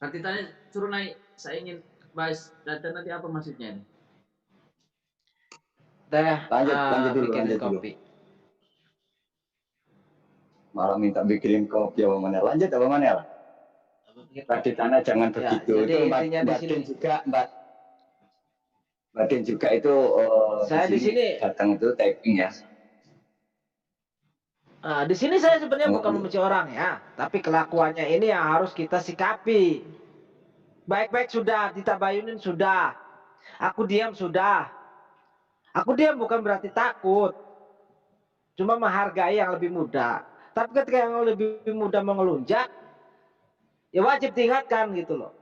Raditana suruh naik. Saya ingin bahas data nanti apa maksudnya? Lanjut dulu. Kopi. Malah minta bikinin kopi Abang Manel. Lanjut Abang Manel. Raditana jangan begitu. Itu Mbak Den juga itu saya di sini datang itu typing ya. Di sini saya sebenarnya bukan membenci orang ya, tapi kelakuannya ini yang harus kita sikapi. Baik-baik sudah, ditabayunin sudah. Aku diam sudah. Aku diam bukan berarti takut. Cuma menghargai yang lebih muda. Tapi ketika yang lebih muda mengelunjak, ya wajib diingatkan gitu loh.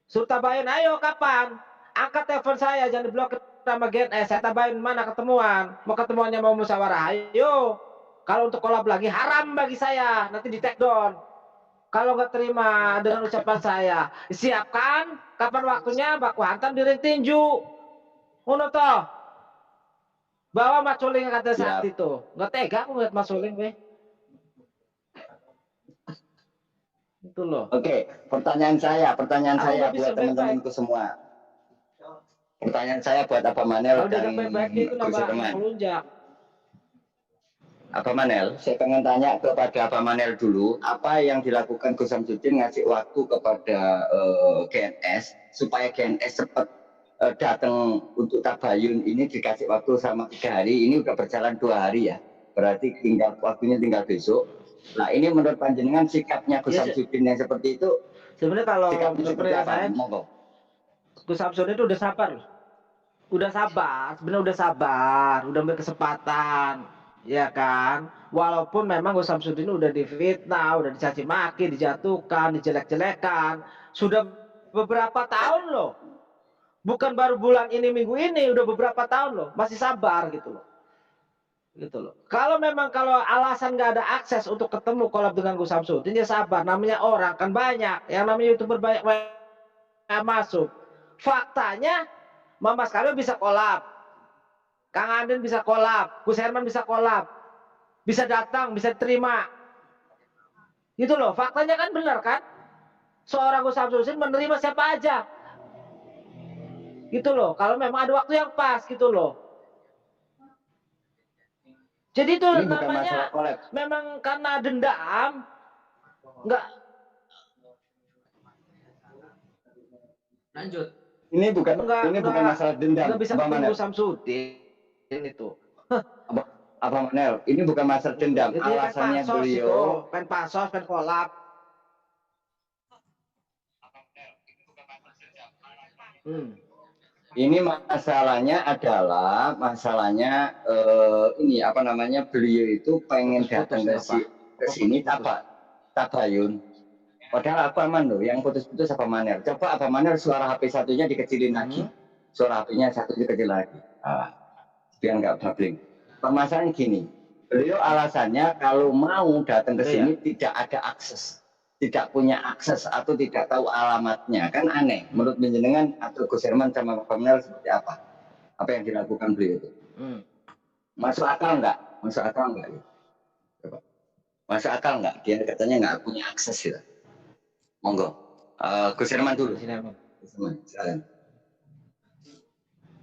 Suruh tabayun, ayo kapan? Angkat telepon saya, jangan diblokir sama GNS. Saya tabayun mana ketemuan. Mau ketemuannya mau musyawarah, ayo. Kalau untuk kolab lagi haram bagi saya, nanti di take down. Kalau nggak terima dengan ucapan saya, siapkan kapan waktunya baku hantam di ring tinju. Ngono toh. Bawa Mas Suling kata saat itu. Nggak tega aku ngeliat Mas Suling, weh. Itu loh. Oke, pertanyaan saya buat teman-temanku semua. Pertanyaan saya buat Abang Manel dan Gus Herman. Abang Manel, saya pengen tanya kepada Abang Manel dulu, apa yang dilakukan Gus Samsudin ngasih waktu kepada GNS supaya GNS cepat datang untuk tabayun ini, dikasih waktu sama 3 hari, ini udah berjalan 2 hari ya, berarti waktunya tinggal besok. Nah ini menurut panjenengan sikapnya Gus Samsudin yang seperti itu, sebenarnya kalau seperti saya, Gus Samsudin itu udah sabar, sebenarnya udah sabar, udah berkesempatan. Ya kan, walaupun memang Gus Samsudin udah difitnah, udah dicaci maki, dijatuhkan, dijelek-jelekan, sudah beberapa tahun loh, bukan baru bulan ini minggu ini, udah beberapa tahun loh, masih sabar gitu loh. Kalau memang alasan nggak ada akses untuk ketemu kolab dengan Gus Samsudin, ya sabar, namanya orang kan banyak, yang namanya YouTuber banyak masuk. Faktanya, Mama Skalio bisa kolab. Kang Anden bisa kolab, Gus Herman bisa kolab, bisa datang, bisa terima. Gitu loh, faktanya kan benar kan? Seorang Gus Samsudin menerima siapa aja. Gitu loh, kalau memang ada waktu yang pas gitu loh. Jadi itu ini namanya memang karena dendam, enggak. Lanjut. Ini bukan masalah dendam. Enggak bisa ketemu Gus Samsudin. Itu Abang Manel, ini bukan masalah dendam, alasannya beliau pen pasos, pen kolab. Ini masalahnya ini apa namanya, beliau itu pengen datang ke sini tabayun. Padahal aku aman loh, yang putus-putus apa Manel. Coba apa Manel suara HP satunya dikecilin lagi, suara HP-nya satu dikecil lagi, biar nggak babbling. Permasalahan gini, beliau alasannya kalau mau datang ke sini tidak ada akses, tidak punya akses atau tidak tahu alamatnya, kan aneh. Menurut jenengan atau Gus Herman sama Pak Manel seperti apa? Apa yang dilakukan beliau itu? Masuk akal nggak? Masuk akal nggak? Coba. Masuk akal nggak? Dia katanya nggak punya akses gitu. Monggo, Gus Herman dulu. Silakan.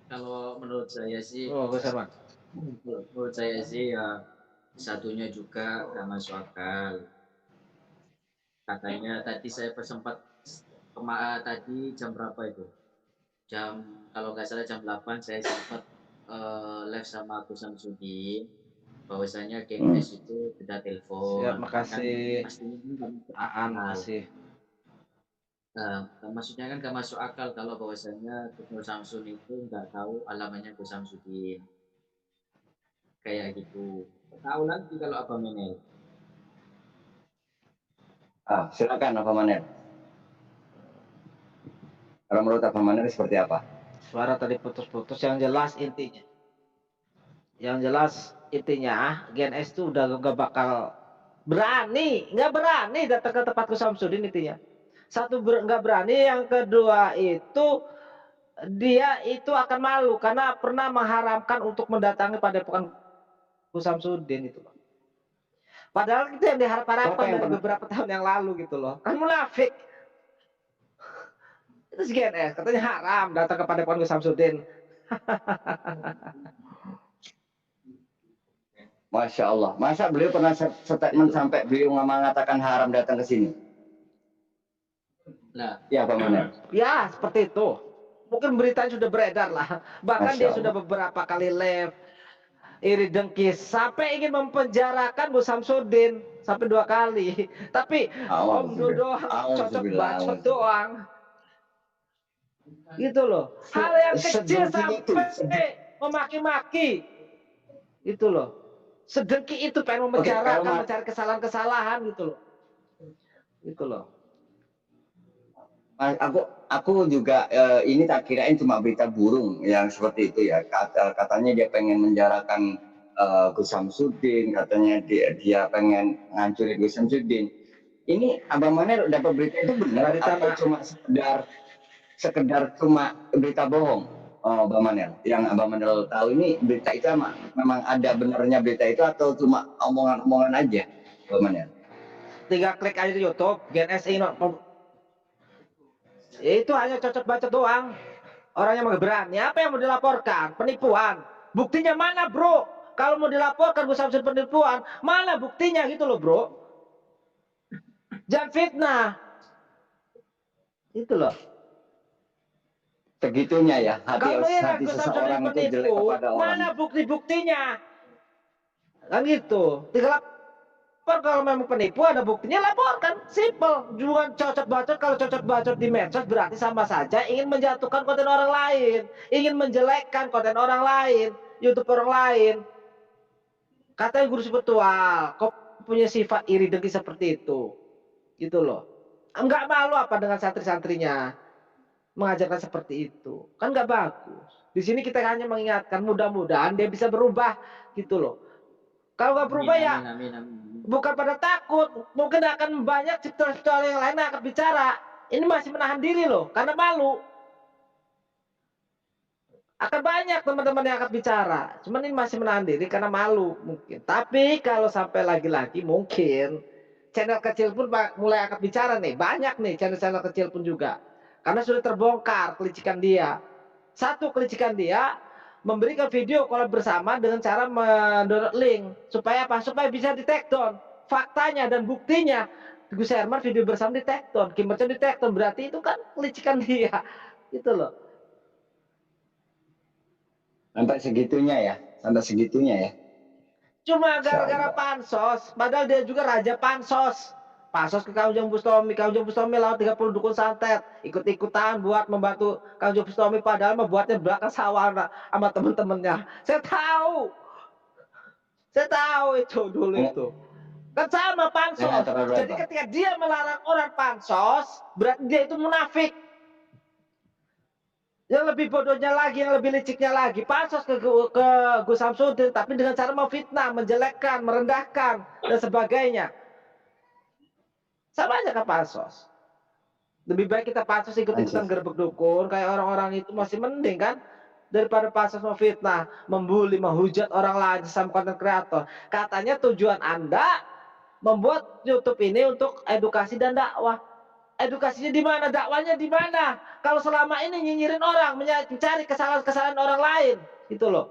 Kalau menurut saya sih, Gus Herman. menurut saya sih ya satunya juga nggak masuk akal. Katanya tadi saya sempat tadi jam berapa itu? Kalau nggak salah jam 8 saya sempat live sama Gus Samsudin bahwasanya GNS itu sudah telepon. Siap, makasih. Pastinya makasih. Maksudnya kan gak masuk akal kalau bahwasanya Gus Samsudin itu nggak tahu alamatnya Gus Samsudin. Kayak gitu. Tahu lagi kalau apa Menel. Silakan Abah Manel. Kalau menurut Abah Manel seperti apa? Suara tadi putus-putus. Yang jelas intinya GNS itu udah gak bakal nggak berani datang ke tempatku Samsudin intinya. Satu nggak berani, yang kedua itu dia itu akan malu karena pernah mengharamkan untuk mendatangi padepokan Gus Samsudin itu loh. Padahal itu yang diharap-harapkan dari beberapa tahun yang lalu gitu loh. Kan munafik. Itu si GNS katanya haram datang ke padepokan Gus Samsudin. Masya Allah. Masa beliau pernah statement sampai beliau mengatakan haram datang ke sini? Nah, ya Pak Manel. Ya seperti itu. Mungkin beritanya sudah beredar lah. Bahkan dia sudah beberapa kali live iri dengki sampai ingin mempenjarakan Gus Samsudin sampai 2 kali. Tapi Om Dodo cocok bacot doang. Gitu loh. Hal yang kecil sampai memaki-maki. Itu loh. Sedengki itu pengen memenjarakan, mencari kesalahan-kesalahan gitu loh. Gitu loh. Aku juga ini tak kirain cuma berita burung yang seperti itu ya. Katanya dia pengen menjarakan Gus Samsudin, katanya dia pengen ngancurin Gus Samsudin. Ini Abang Manel dapat berita itu benar atau cuma sekedar cuma berita bohong? Abang Manel, yang Abang Manel tahu ini berita itu memang ada benarnya berita itu atau cuma omongan-omongan aja, Abang Manel? Tinggal klik aja di YouTube GNS itu hanya cocok bacot doang. Orangnya mau berani. Apa yang mau dilaporkan? Penipuan. Buktinya mana bro? Kalau mau dilaporkan Gus Samsudin penipuan, mana buktinya gitu loh bro? Jangan fitnah. Itu loh. Segitunya ya hati seseorang itu jelek kepada orang. Mana bukti-buktinya? Kan gitu. Tinggal kalau memang penipu ada buktinya laporkan, simple. Jangan cocok bacot. Kalau cocok bacot di medsos berarti sama saja ingin menjatuhkan konten orang lain, ingin menjelekkan konten orang lain, YouTube orang lain. Katanya guru spiritual, kok punya sifat iri dengki seperti itu, gitu loh. Enggak malu apa dengan santri-santrinya mengajarkan seperti itu? Kan nggak bagus. Di sini kita hanya mengingatkan, mudah-mudahan dia bisa berubah, gitu loh. Kalau nggak berubah amin. Bukan pada takut, mungkin akan banyak cipta-cipta yang lain akan bicara. Ini masih menahan diri loh, karena malu. Akan banyak teman-teman yang akan bicara, cuman ini masih menahan diri karena malu mungkin. Tapi kalau sampai lagi-lagi mungkin channel kecil pun mulai akan bicara nih, banyak nih channel-channel kecil pun juga. Karena sudah terbongkar kelicikan dia. Satu kelicikan dia, memberikan video collab bersama dengan cara mendownload link supaya apa? Supaya bisa di take down. Faktanya dan buktinya Gus Herman video bersama di take down, Kim Merchant di take down, berarti itu kan kelicikan dia. Gitu loh. Sampai segitunya ya. Cuma gara-gara pansos, padahal dia juga raja pansos. Pansos ke Kanjeng Bustomi lawan 30 dukun santet, ikut-ikutan buat membantu Kanjeng Bustomi padahal membuatnya belakang sawah sama temen-temennya. Saya tahu itu dulu itu. Kan sama pansos. Jadi ketika dia melarang orang pansos, berarti dia itu munafik. Yang lebih bodohnya lagi, yang lebih liciknya lagi, pansos ke Gus Samsudin, tapi dengan cara memfitnah, menjelekkan, merendahkan, dan sebagainya. Sama aja ke pansos. Lebih baik kita pansos ikut-ikutan gerbek dukun, kayak orang-orang itu masih mending kan, daripada pansos memfitnah, membuli, menghujat orang lain sama konten kreator. Katanya tujuan Anda membuat YouTube ini untuk edukasi dan dakwah. Edukasinya di mana? Dakwanya di mana? Kalau selama ini nyinyirin orang, mencari kesalahan-kesalahan orang lain, itu loh.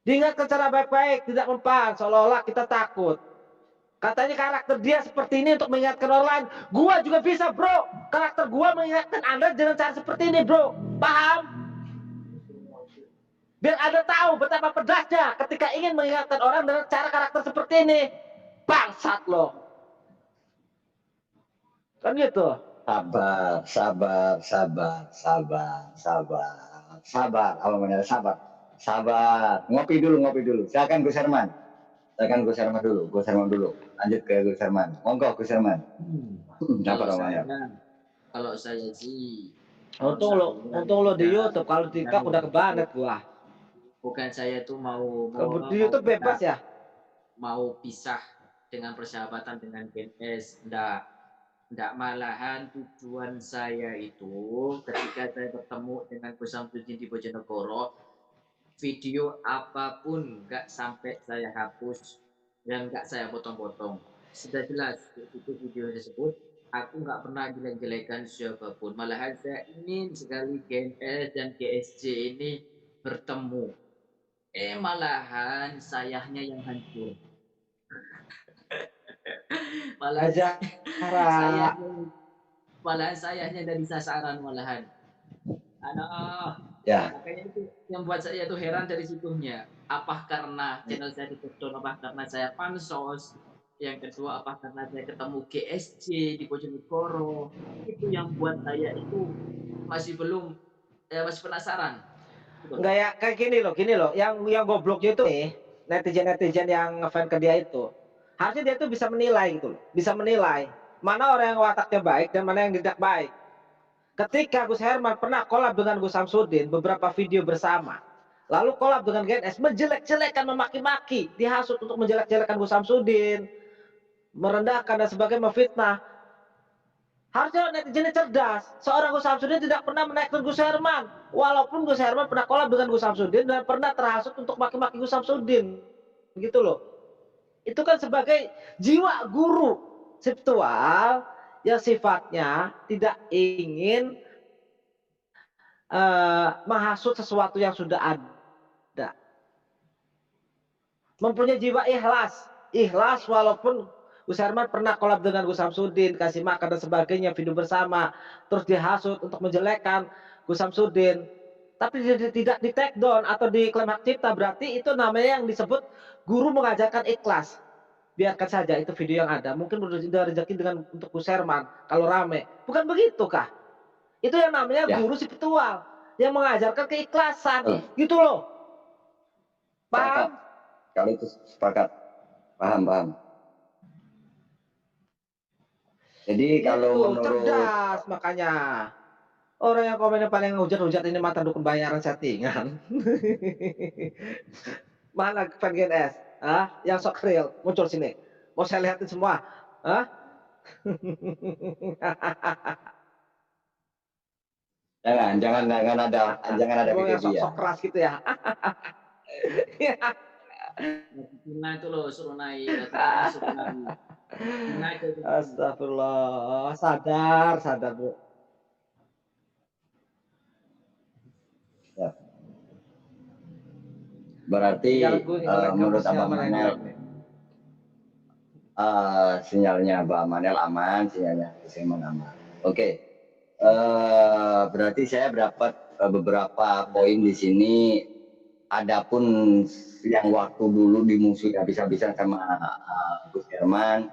Diingatkan secara baik-baik, tidak mempan, seolah-olah kita takut. Katanya karakter dia seperti ini untuk mengingatkan orang lain. Gua juga bisa, bro. Karakter gua mengingatkan Anda dengan cara seperti ini, bro. Paham? Biar Anda tahu betapa pedasnya ketika ingin mengingatkan orang dengan cara karakter seperti ini. Bangsat loh. Kan gitu. Sabar. Apa namanya? Sabar. Ngopi dulu. Silakan Gus Herman. Gus Herman dulu. Lanjut ke Gus Herman. Monggo Gus Herman. Apa namanya? Kalau saya sih, untung lo di YouTube, kalau di TikTok udah kebanet gua. Bukan saya tuh mau di YouTube bebas ya? Mau pisah dengan persahabatan dengan GNS, enggak, malahan tujuan saya itu ketika saya bertemu dengan Gus Samsudin di Bojonegoro, video apapun enggak sampai saya hapus dan enggak saya potong-potong. Sudah jelas itu video tersebut aku enggak pernah jelek-jelekan siapapun. Malahan saya ingin sekali GNS dan GSJ ini bertemu. Malahan sayahnya yang hancur. Malahan sayahnya dari sasaran malahan. Ya. Makanya itu yang buat saya tuh heran dari situnya. Apa karena channel saya di-down, apa karena saya pansos? Yang kedua, apa karena saya ketemu GSJ di Bojonegoro? Itu yang buat saya itu masih penasaran. Enggak ya, kayak gini loh. Yang gobloknya itu netizen yang ngefans ke dia itu. Harusnya dia tuh bisa menilai gitu loh. Bisa menilai mana orang yang wataknya baik dan mana yang tidak baik. Ketika Gus Herman pernah kolab dengan Gus Samsudin beberapa video bersama, lalu kolab dengan GNS, menjelek-jelekan, memaki-maki, dihasut untuk menjelek-jelekan Gus Samsudin, merendahkan dan sebagainya, memfitnah. Harusnya netizennya cerdas. Seorang Gus Samsudin tidak pernah menaikkan Gus Herman, walaupun Gus Herman pernah kolab dengan Gus Samsudin dan pernah terhasut untuk maki-maki Gus Samsudin, gitu loh. Itu kan sebagai jiwa guru spiritual yang sifatnya tidak ingin menghasut sesuatu yang sudah ada. Mempunyai jiwa ikhlas walaupun Gus Herman pernah kolab dengan Gus Samsudin, kasih makan dan sebagainya, video bersama, terus dihasut untuk menjelekkan Gus Samsudin, tapi tidak di take down atau diklaim hak cipta, berarti itu namanya yang disebut guru mengajarkan ikhlas. Biarkan saja itu video yang ada. Mungkin udah rezeki untuk Gus Herman kalau rame. Bukan begitu kah? Itu yang namanya guru spiritual yang mengajarkan keikhlasan. Gitu loh. Paham? Kalau itu sepakat. Paham. Jadi kalau menurut cerdas, makanya orang yang komennya paling hujat-hujat ini mata dukun bayaran settingan. Mana fan GNS? Yang sok real muncul sini. Mau saya lihatin semua. Jangan ada video dia. Sok keras gitu ya. Nah itu loh suruh naik. Astagfirullah, sadar Bu. Ya. Berarti menurut Abang Manel sinyalnya Abang Manel aman, sinyalnya Gus aman. Oke. Berarti saya dapat beberapa poin di sini. Adapun yang waktu dulu dimusuhi habis-habisan sama Gus Herman,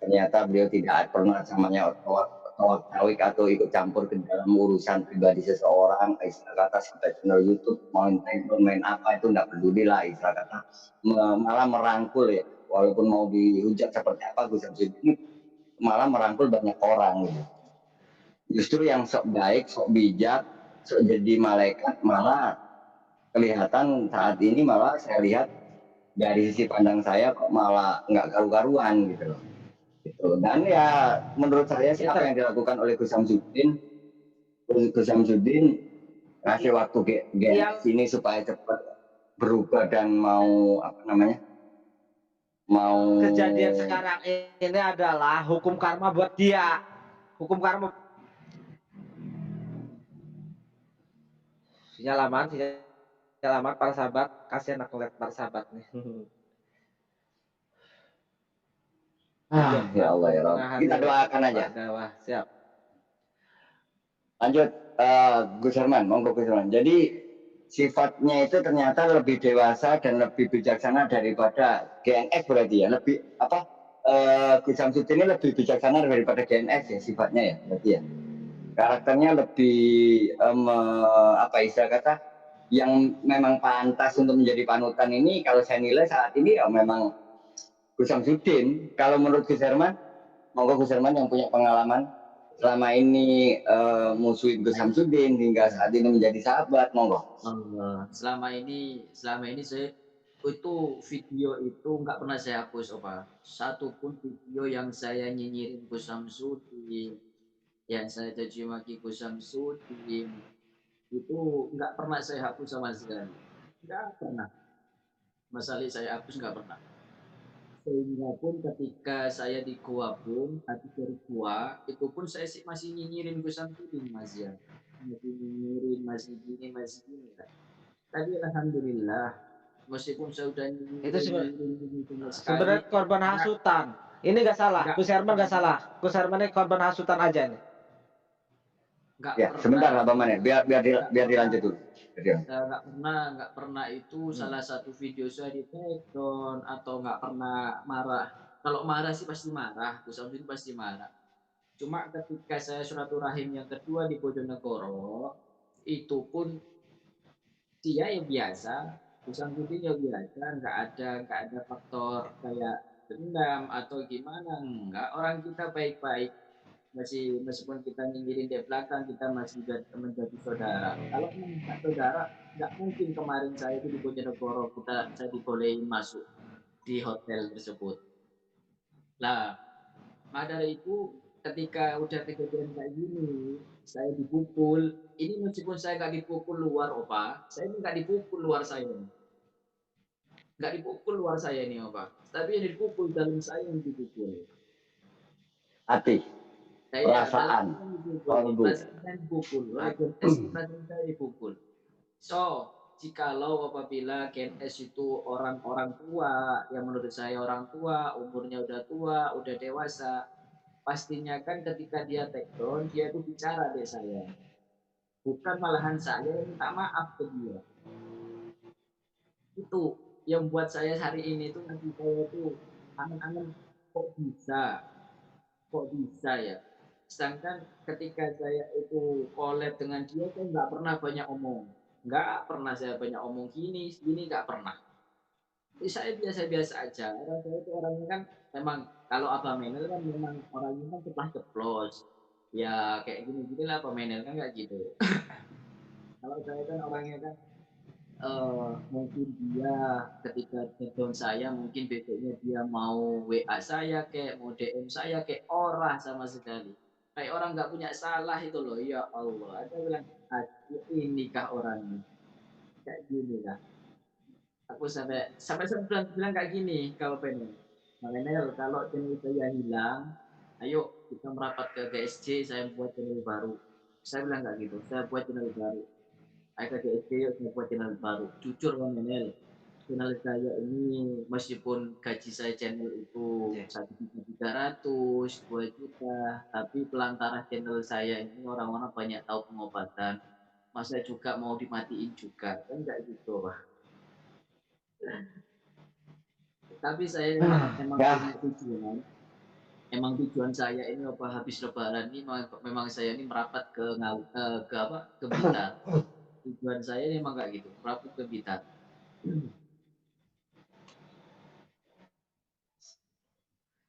ternyata beliau tidak pernah namanya tawik atau ikut campur ke dalam urusan pribadi seseorang, istilah kata sampai channel YouTube main apa itu tidak peduli lah, istilah kata malah merangkul ya, walaupun mau dihujat seperti apa Gus Samsudin malah merangkul banyak orang gitu. Justru yang sok baik, sok bijak, sok jadi malaikat malah kelihatan saat ini malah saya lihat dari sisi pandang saya kok malah nggak karu-karuan gitu loh. Gitu. Dan ya menurut saya sih apa yang dilakukan oleh Gus Samsudin ngasih waktu ini supaya cepat berubah dan mau apa namanya mau kejadian sekarang ini adalah hukum karma buat dia. Hukum karma. Sinyalaman para sahabat, kasihan aku lihat para sahabat nih. Ya Allah ya Rob. Kita doakan aja. Siap. Lanjut, Gus Herman, monggo Gus Herman. Jadi sifatnya itu ternyata lebih dewasa dan lebih bijaksana daripada GNS berarti ya. Lebih apa? Gus Samsudin ini lebih bijaksana daripada GNS ya sifatnya ya berarti ya. Karakternya lebih apa istilah kata yang memang pantas untuk menjadi panutan ini kalau saya nilai saat ini ya memang Gus Samsudin. Kalau menurut Gus Herman, monggo Gus Herman yang punya pengalaman selama ini musuhin Gus Samsudin hingga saat ini menjadi sahabat, monggo. Selama ini saya itu video itu nggak pernah saya hapus, Opa. Satu pun video yang saya nyinyirin Gus Samsudin, yang saya caci maki Gus Samsudin, itu nggak pernah saya hapus sama sekali. Nggak pernah. Masalah saya hapus nggak pernah. Sehingga pun ketika saya di Goa pun, habis dari Goa, itu pun saya masih nyinyirin Gus Samsudin, Mas ya. Masih nyinyirin, masih gini kan. Tapi alhamdulillah, meskipun saya udah nyinyirin, itu sebenarnya korban hasutan. Ini nggak salah, Gus Herman nggak salah. Gus Herman ini korban hasutan aja nih. Ya, sebentar Abang Manen, biar dilanjut dulu. Nggak pernah itu salah satu video saya di take down atau nggak pernah marah. Kalau marah sih pasti marah, Gus Samsudin pasti marah. Cuma ketika saya silaturahim yang kedua di Bojonegoro, itu pun dia yang biasa, Gus Samsudin yang biasa, nggak ada faktor kayak dendam atau gimana, enggak. Orang kita baik-baik, meskipun kita nyinyirin di belakang, kita masih menjadi saudara. Kalau enggak saudara, nggak mungkin kemarin saya itu di Bojonegoro saya dibolehin masuk di hotel tersebut. Nah, maka dari itu ketika udah kejadian kayak gini, saya dipukul. Ini meskipun saya nggak dipukul luar, Opa, saya ini nggak dipukul luar saya. Nggak dipukul luar saya ini, Opa. Tapi yang dipukul dalam saya yang dipukul. Hati. Perasaan, dipukul. So, jikalau apabila GNS itu orang-orang tua, yang menurut saya orang tua, umurnya udah tua, udah dewasa, pastinya kan ketika dia take down, dia itu bicara deh saya. Bukan malahan saya yang minta maaf ke dia. Itu yang buat saya hari ini tuh nanti saya tuh angan-angan kok bisa ya. Sedangkan ketika saya itu collab dengan dia, saya nggak pernah banyak omong. Nggak pernah saya banyak omong gini nggak pernah. Jadi saya biasa-biasa aja. Orang saya itu orangnya kan memang, kalau Abah Menel kan memang orangnya kan ceplos. Ya kayak gini-gini lah Abah Menel kan kayak gitu. Kalau saya kan orangnya kan mungkin dia ketika telepon saya, mungkin besoknya dia mau WA saya kayak mau DM saya kayak orang sama sekali. Kayak orang nggak punya salah itu loh, ya Allah. Ada bilang, ini kah orangnya? Kayak gini kah? Aku sampai bilang kayak gini kalau pengen. Makanya kalau channel saya hilang, ayo kita merapat ke GSC, saya buat channel baru. Saya bilang kayak gitu, saya buat channel baru. Ayo ke GSC, yuk saya buat channel baru. Jujur Bang Menel, channel saya ini meskipun gaji saya channel itu 1.300.000, 2 juta, tapi pelantara channel saya ini orang-orang banyak tahu pengobatan, masa juga mau dimatiin juga, kan enggak gitu Pak. Tapi saya emang punya tujuan. emang tujuan saya ini apa habis lebaran ini memang saya ini merapat ke Blitar. Tujuan saya ini memang kayak gitu, merapat ke Blitar.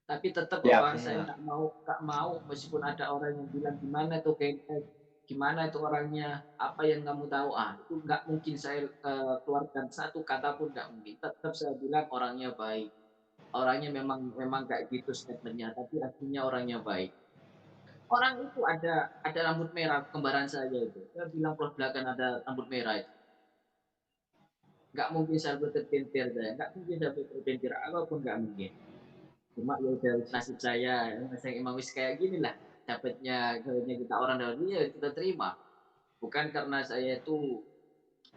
Tapi tetap Ya, apa saya nggak mau meskipun ada orang yang bilang gimana tuh kayak gimana itu orangnya, apa yang kamu tahu, itu nggak mungkin saya keluarkan satu kata pun, nggak mungkin. Tetap saya bilang orangnya baik, orangnya memang memang kayak gitu statementnya, tapi aslinya orangnya baik. Orang itu ada rambut merah, kembaran saya itu, saya bilang plus belakang ada rambut merah itu. Nggak mungkin saya berterpentir, saya nggak mungkin saya berterpentir apapun, nggak mungkin. Cuma ya udah nasib saya emang wis kayak gini lah, dapatnya kita orang dalam dunia kita terima. Bukan karena saya itu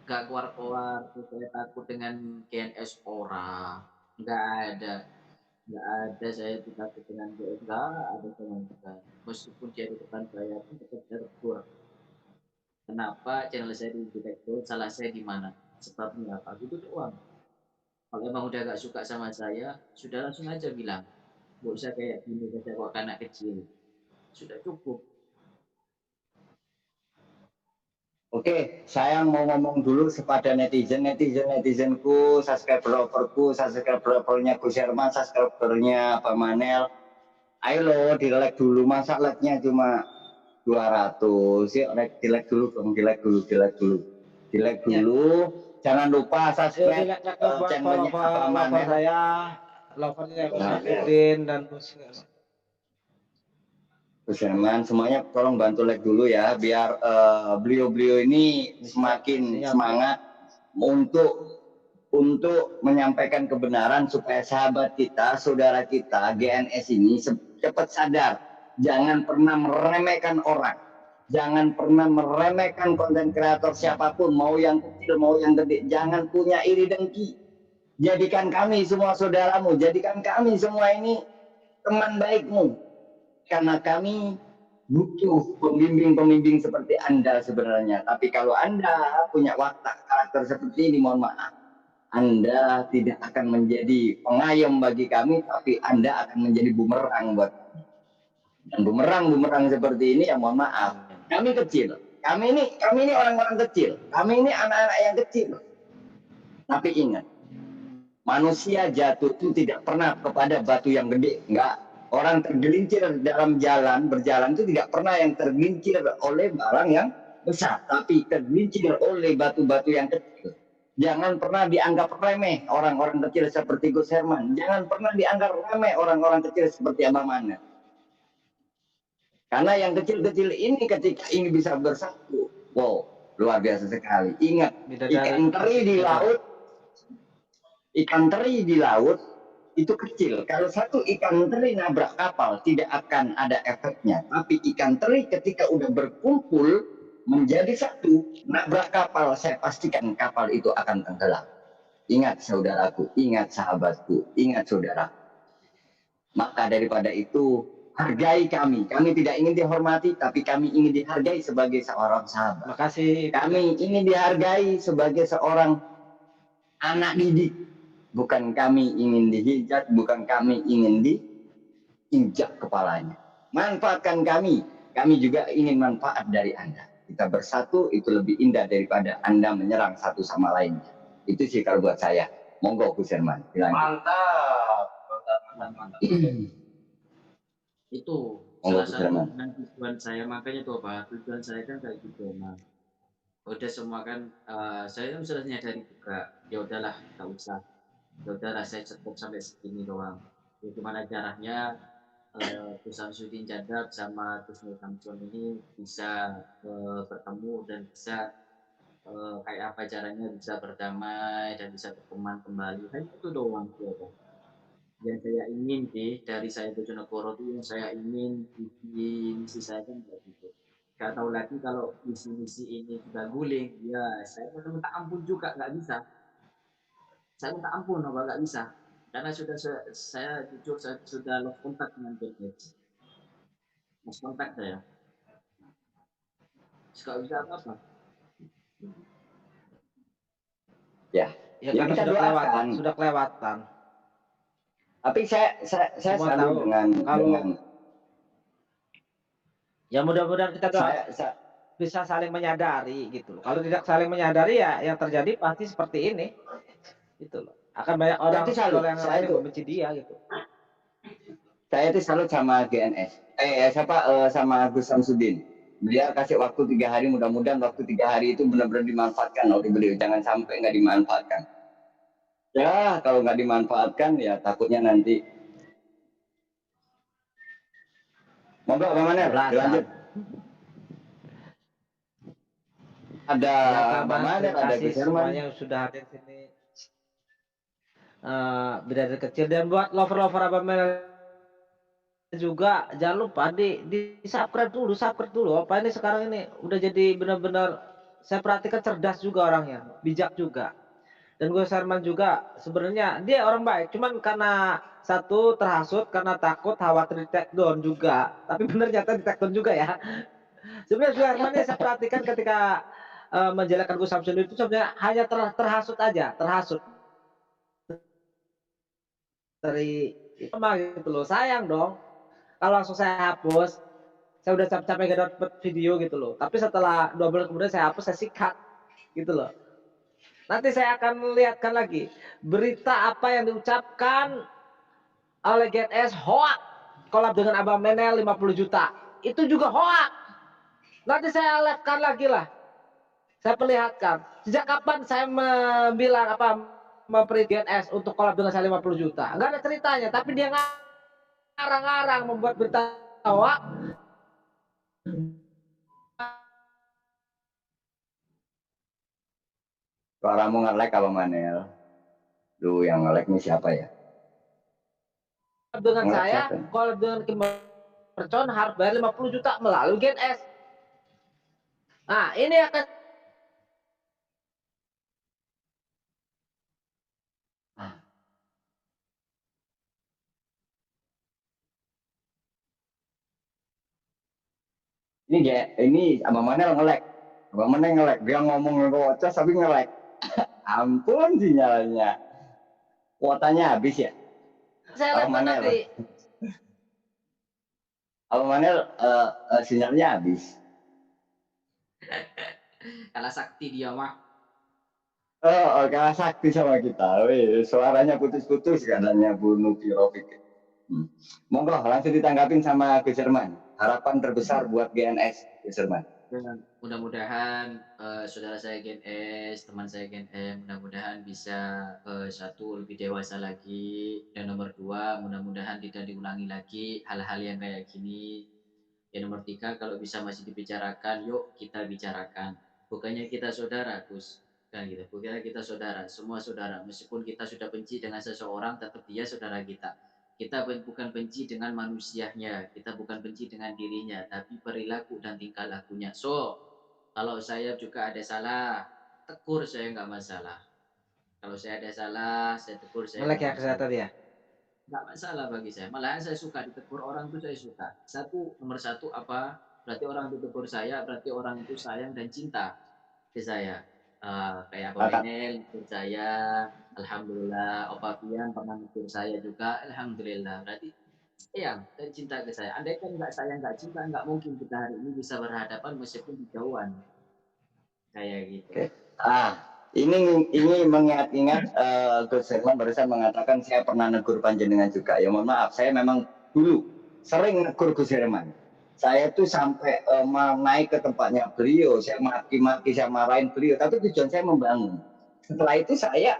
gak keluar-keluar, terus saya takut dengan GNS orang, nggak ada, nggak ada, saya itu takut dengan GNS, nggak ada sama sekali. Meskipun dia di depan saya pun tetap saya tegur. Kenapa channel saya di detektor, salah saya di mana, sebabnya apa, itu doang. Kalau emang udah gak suka sama saya, sudah langsung aja bilang, nggak usah kayak gini saja kok anak kecil, sudah cukup. oke, saya mau ngomong dulu kepada netizenku, subscribernya Gus Herman, subscribernya Pak Manel. Ayo lo, di like dulu, masa like-nya cuma 200. Yuk, di like dulu dong, di like dulu. Di like dulu. Jangan lupa subscribe channelnya Pak Manel. Saya, lovernya Gus Sapudin dan Gus Herman, semuanya tolong bantu like dulu ya, biar beliau-beliau ini semakin semangat untuk menyampaikan kebenaran supaya sahabat kita, saudara kita, GNS ini cepat sadar. Jangan pernah meremehkan orang. Jangan pernah meremehkan konten kreator siapapun, mau yang kecil, mau yang gede. Jangan punya iri dengki. Jadikan kami semua saudaramu, jadikan kami semua ini teman baikmu. Karena kami butuh pembimbing-pembimbing seperti Anda sebenarnya. Tapi kalau Anda punya watak karakter seperti ini, mohon maaf, Anda tidak akan menjadi pengayom bagi kami, tapi Anda akan menjadi bumerang buat kami. Dan bumerang seperti ini, ya mohon maaf, kami kecil. Kami ini orang-orang kecil. Kami ini anak-anak yang kecil. Tapi ingat, manusia jatuh itu tidak pernah kepada batu yang gede. Enggak. Orang tergelincir dalam berjalan itu tidak pernah yang tergelincir oleh barang yang besar, tapi tergelincir oleh batu-batu yang kecil. Jangan pernah dianggap remeh orang-orang kecil seperti Gus Herman. Jangan pernah dianggap remeh orang-orang kecil seperti Abang Mana. Karena yang kecil-kecil ini ketika ini bisa bersatu, wow, luar biasa sekali. Ingat, ikan teri di laut itu kecil. Kalau satu ikan teri nabrak kapal tidak akan ada efeknya. Tapi ikan teri ketika udah berkumpul menjadi satu, nabrak kapal, saya pastikan kapal itu akan tenggelam. Ingat saudaraku, ingat sahabatku, ingat saudara. Maka daripada itu, hargai kami. Kami tidak ingin dihormati, tapi kami ingin dihargai sebagai seorang sahabat. Makasih. Kami ingin dihargai sebagai seorang anak didik. Bukan kami ingin dihijat, bukan kami ingin diinjak kepalanya. Manfaatkan kami juga ingin manfaat dari Anda. Kita bersatu itu lebih indah daripada Anda menyerang satu sama lainnya. Itu sih kalau buat saya. Monggo Gus Herman. Mantap. Itu salah satu tujuan saya, makanya tuh Pak, tujuan saya kan kayak gitu, Mas. Udah semua kan, saya kan sudah menyadari juga, ya udahlah, nggak usah. Ya udahlah, saya cukup sampai segini doang. Ya, gimana caranya Gus Samsudin Jadab sama Gus Nur Samsun ini bisa bertemu dan bisa kayak apa caranya bisa berdamai dan bisa berteman kembali. Hanya itu doang ya, Pak. Yang saya ingin dari saya Bojonegoro itu yang saya ingin di misi saya kan kayak gitu. Gak tahu lagi kalau misi-misi ini sudah guling, ya saya minta ampun juga nggak bisa. Saya minta ampun apa nggak bisa, karena saya jujur saya sudah lost kontak dengan Bill Gates, lost kontak saya, nggak bisa apa-apa. Ya karena sudah kelewatan. Tapi saya Semua selalu tahu. Kalau ya mudah-mudahan kita doa saya bisa saling menyadari gitu loh. Kalau tidak saling menyadari ya yang terjadi pasti seperti ini gitu loh. Akan banyak saya orang itu salut, toleran saya yang itu membenci dia gitu. salut sama GNS. Sama Gus Samsudin. Dia kasih waktu 3 hari, mudah-mudahan waktu 3 hari itu benar-benar dimanfaatkan oleh beliau. Jangan sampai nggak dimanfaatkan. Ya, kalau nggak dimanfaatkan ya takutnya nanti. Monggo Bang Manel, dilanjut. Ada Ya Bang Kaman, Manel, terima ada kasih Gus Herman. semuanya yang sudah hadir sini. Dari kecil dan buat lover-lover Abang Mel juga jangan lupa di subscribe dulu. Apa ini sekarang ini udah jadi benar-benar saya perhatikan cerdas juga orangnya, bijak juga. Dan gue Sherman juga sebenarnya dia orang baik, cuman karena satu terhasut karena takut khawatir di take down juga. Tapi benar nyata di take down juga ya. Sebenarnya Sherman ini saya perhatikan ketika menjalankan Gus Samsul itu sebenarnya hanya terhasut aja, terhasut dari itu mah gitu loh. Sayang dong kalau langsung saya hapus. Saya udah capek-capek gak dapet video gitu loh. Tapi setelah 2 bulan kemudian saya hapus, saya sikat gitu loh. Nanti saya akan lihatkan lagi berita apa yang diucapkan oleh GNS hoax kolab dengan Abang Menel 50 juta. Itu juga hoax. Nanti saya lihatkan lagi lah. Saya perlihatkan. Sejak kapan saya bilang apa memperi GNS untuk kolab dengan saya 50 juta. Enggak ada ceritanya, tapi dia ngarang-ngarang membuat berita hoax. Suaramu nge-lag apa Manel? Duh, yang nge-lag ini siapa ya? Dengan Nge-lag saya, siapa ya? kalau dengan Kim Mercon harus bayar 50 juta melalui GNS. Nah, ini akan ini Abang Manel nge-lag. Abang Manel nge-lag. Dia ngomong ngocos tapi nge-lag. Ampun sinyalnya. Kuotanya habis ya? saya lihat nanti. Abang Manel sinyalnya habis. Kalah sakti dia mah. Kalah sakti sama kita. Wih, suaranya putus-putus katanya Bu Nuki Rofik. Monggo langsung ditanggapin sama Gus Herman. Harapan terbesar buat GNS, Gus Herman. Mudah-mudahan saudara saya GNS, teman saya GNS, mudah-mudahan bisa satu lebih dewasa lagi, dan nomor 2 mudah-mudahan tidak diulangi lagi hal-hal yang kayak gini. Yang nomor 3 kalau bisa masih dibicarakan, yuk kita bicarakan. Bukannya kita saudara, Gus, kan gitu. Bukannya kita saudara, semua saudara. Meskipun kita sudah benci dengan seseorang, tetap dia saudara kita. Kita bukan benci dengan manusianya, kita bukan benci dengan dirinya, tapi perilaku dan tingkah lakunya. So, kalau saya juga ada salah, tegur saya nggak masalah. Kalau saya ada salah, saya tegur saya Melek ya nggak masalah. kesehatan ya. Nggak masalah bagi saya. Malahan saya suka ditegur orang itu saya suka. Nomor satu apa? Berarti orang itu tegur saya, berarti orang itu sayang dan cinta ke saya. Kayak Pak Benel tegur saya, alhamdulillah. Opa Pian pernah tegur saya juga, alhamdulillah. Berarti sayang dan cinta ke saya. Andai kan nggak sayang, nggak cinta, nggak mungkin kita hari ini bisa berhadapan meskipun di jauhan. Kayak gitu. Ini mengingat-ingat Gus Herman barusan mengatakan saya pernah negur panjenengan juga. Ya mohon maaf, saya memang dulu sering negur Gus Herman. Saya tuh sampai naik ke tempatnya beliau, saya maki-maki, saya marahin beliau. Tapi tujuan saya membangun. Setelah itu saya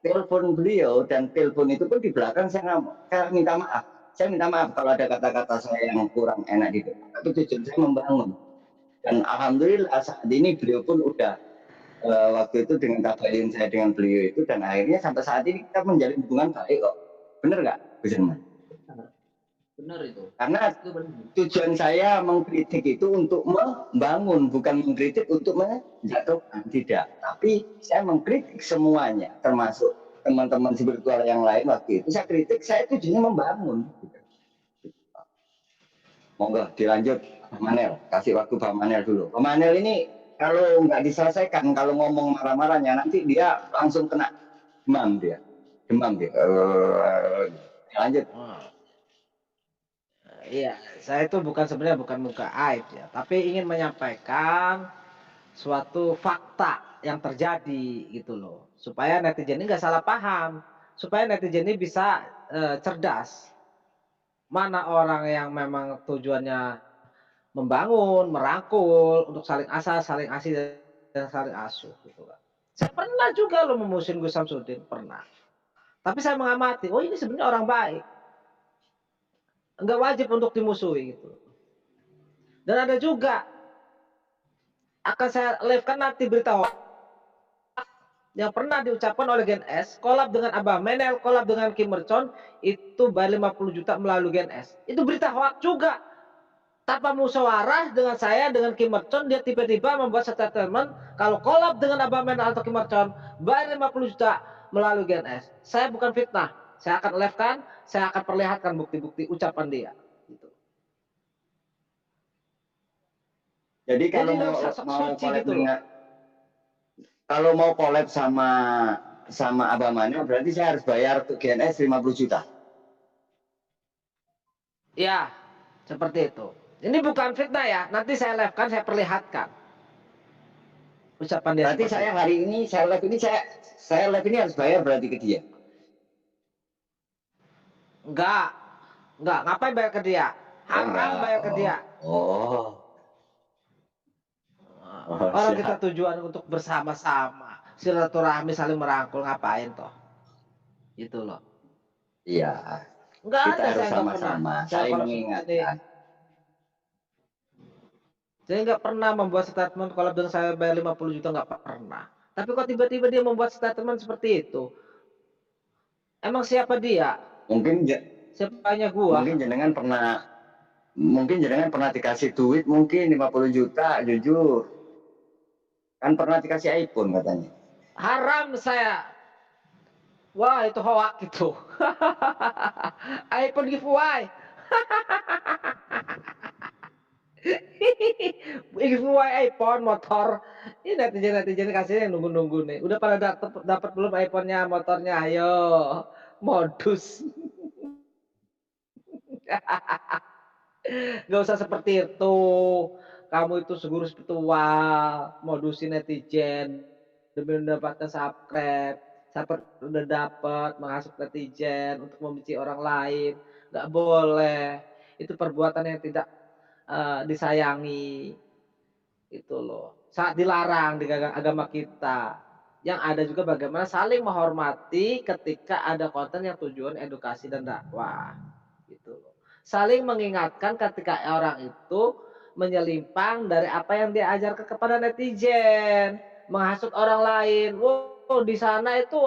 telepon beliau, dan telepon itu pun di belakang saya minta maaf. Saya minta maaf kalau ada kata-kata saya yang kurang enak gitu. Tapi tujuan saya membangun. Dan alhamdulillah saat ini beliau pun udah waktu itu dengan kabarin saya dengan beliau itu, dan akhirnya sampai saat ini kita menjalin hubungan baik kok. Bener nggak, Gus Herman? Benar itu. Karena tujuan saya mengkritik itu untuk membangun, bukan mengkritik untuk menjatuhkan, tidak. Tapi saya mengkritik semuanya, termasuk teman-teman spiritual yang lain waktu itu. Saya kritik, saya tujuannya membangun. Monggo dilanjut, Pak Manel. Kasih waktu Pak Manel dulu. Pak Manel ini kalau nggak diselesaikan, kalau ngomong marah-marahnya, nanti dia langsung kena demam dia. lanjut. Iya, saya itu sebenarnya bukan muka aib ya, tapi ingin menyampaikan suatu fakta yang terjadi gitu loh, supaya netizen ini nggak salah paham, supaya netizen ini bisa cerdas. Mana orang yang memang tujuannya membangun, merangkul, untuk saling asah, saling asih dan saling asuh gitu kan. Saya pernah juga loh memusuhin Gus Samsudin, pernah. Tapi saya mengamati, oh ini sebenarnya orang baik. Enggak wajib untuk dimusuhi gitu. Dan ada juga akan saya live-kan nanti berita hoax yang pernah diucapkan oleh Gen S, kolab dengan Abah Menel, kolab dengan Kim Mercon, itu bayar 50 juta melalui Gen S. Itu berita hoax juga. Tanpa musyawarah dengan saya, dengan Kim Mercon, dia tiba-tiba membuat statement, kalau kolab dengan Abah Menel atau Kim Mercon, bayar 50 juta melalui Gen S. Saya bukan fitnah. Saya akan live-kan, saya akan perlihatkan bukti-bukti ucapan dia. Gitu. Jadi kalau nggak usah sok mau suci collab gitu loh. dengan, kalau mau collab sama Abah Manel, berarti saya harus bayar ke GNS 50 juta. Ya, seperti itu. Ini bukan fitnah ya. Nanti saya live-kan, saya perlihatkan ucapan dia. Berarti saya hari ini, saya live ini harus bayar berarti ke dia. Enggak. Ngapain bayar ke dia? Haram bayar ke dia. Oh. Orang kita tujuan untuk bersama-sama, silaturahmi, saling merangkul, ngapain toh? Gitu loh. Iya. Enggak Kita ada, harus saya sama-sama saling mengingatkan. Saya nggak pernah membuat statement kalau dengan saya bayar 50 juta, nggak pernah. Tapi kok tiba-tiba dia membuat statement seperti itu? Emang siapa dia? Siapanya gua? Mungkin jenengan pernah dikasih duit mungkin 50 juta, jujur. Kan pernah dikasih iPhone katanya. Haram saya. Wah, itu hoak gitu. iPhone giveaway. Giveaway iPhone, motor. Ini netizen kasih yang nunggu-nunggu nih. Udah pada dapat belum iPhone-nya, motornya? Ayo, modus. Gak usah seperti itu. Kamu itu seguru spiritual, modusin netizen demi mendapatkan subscribe. Udah dapat menghasut netizen untuk membenci orang lain. Gak boleh. Itu perbuatan yang tidak disayangi. Itu loh. Saat dilarang di agama kita. Yang ada juga bagaimana saling menghormati ketika ada konten yang tujuan edukasi dan dakwah. Gitu loh. Saling mengingatkan ketika orang itu menyelimpang dari apa yang dia ajarkan kepada netizen, menghasut orang lain. Wow, di sana itu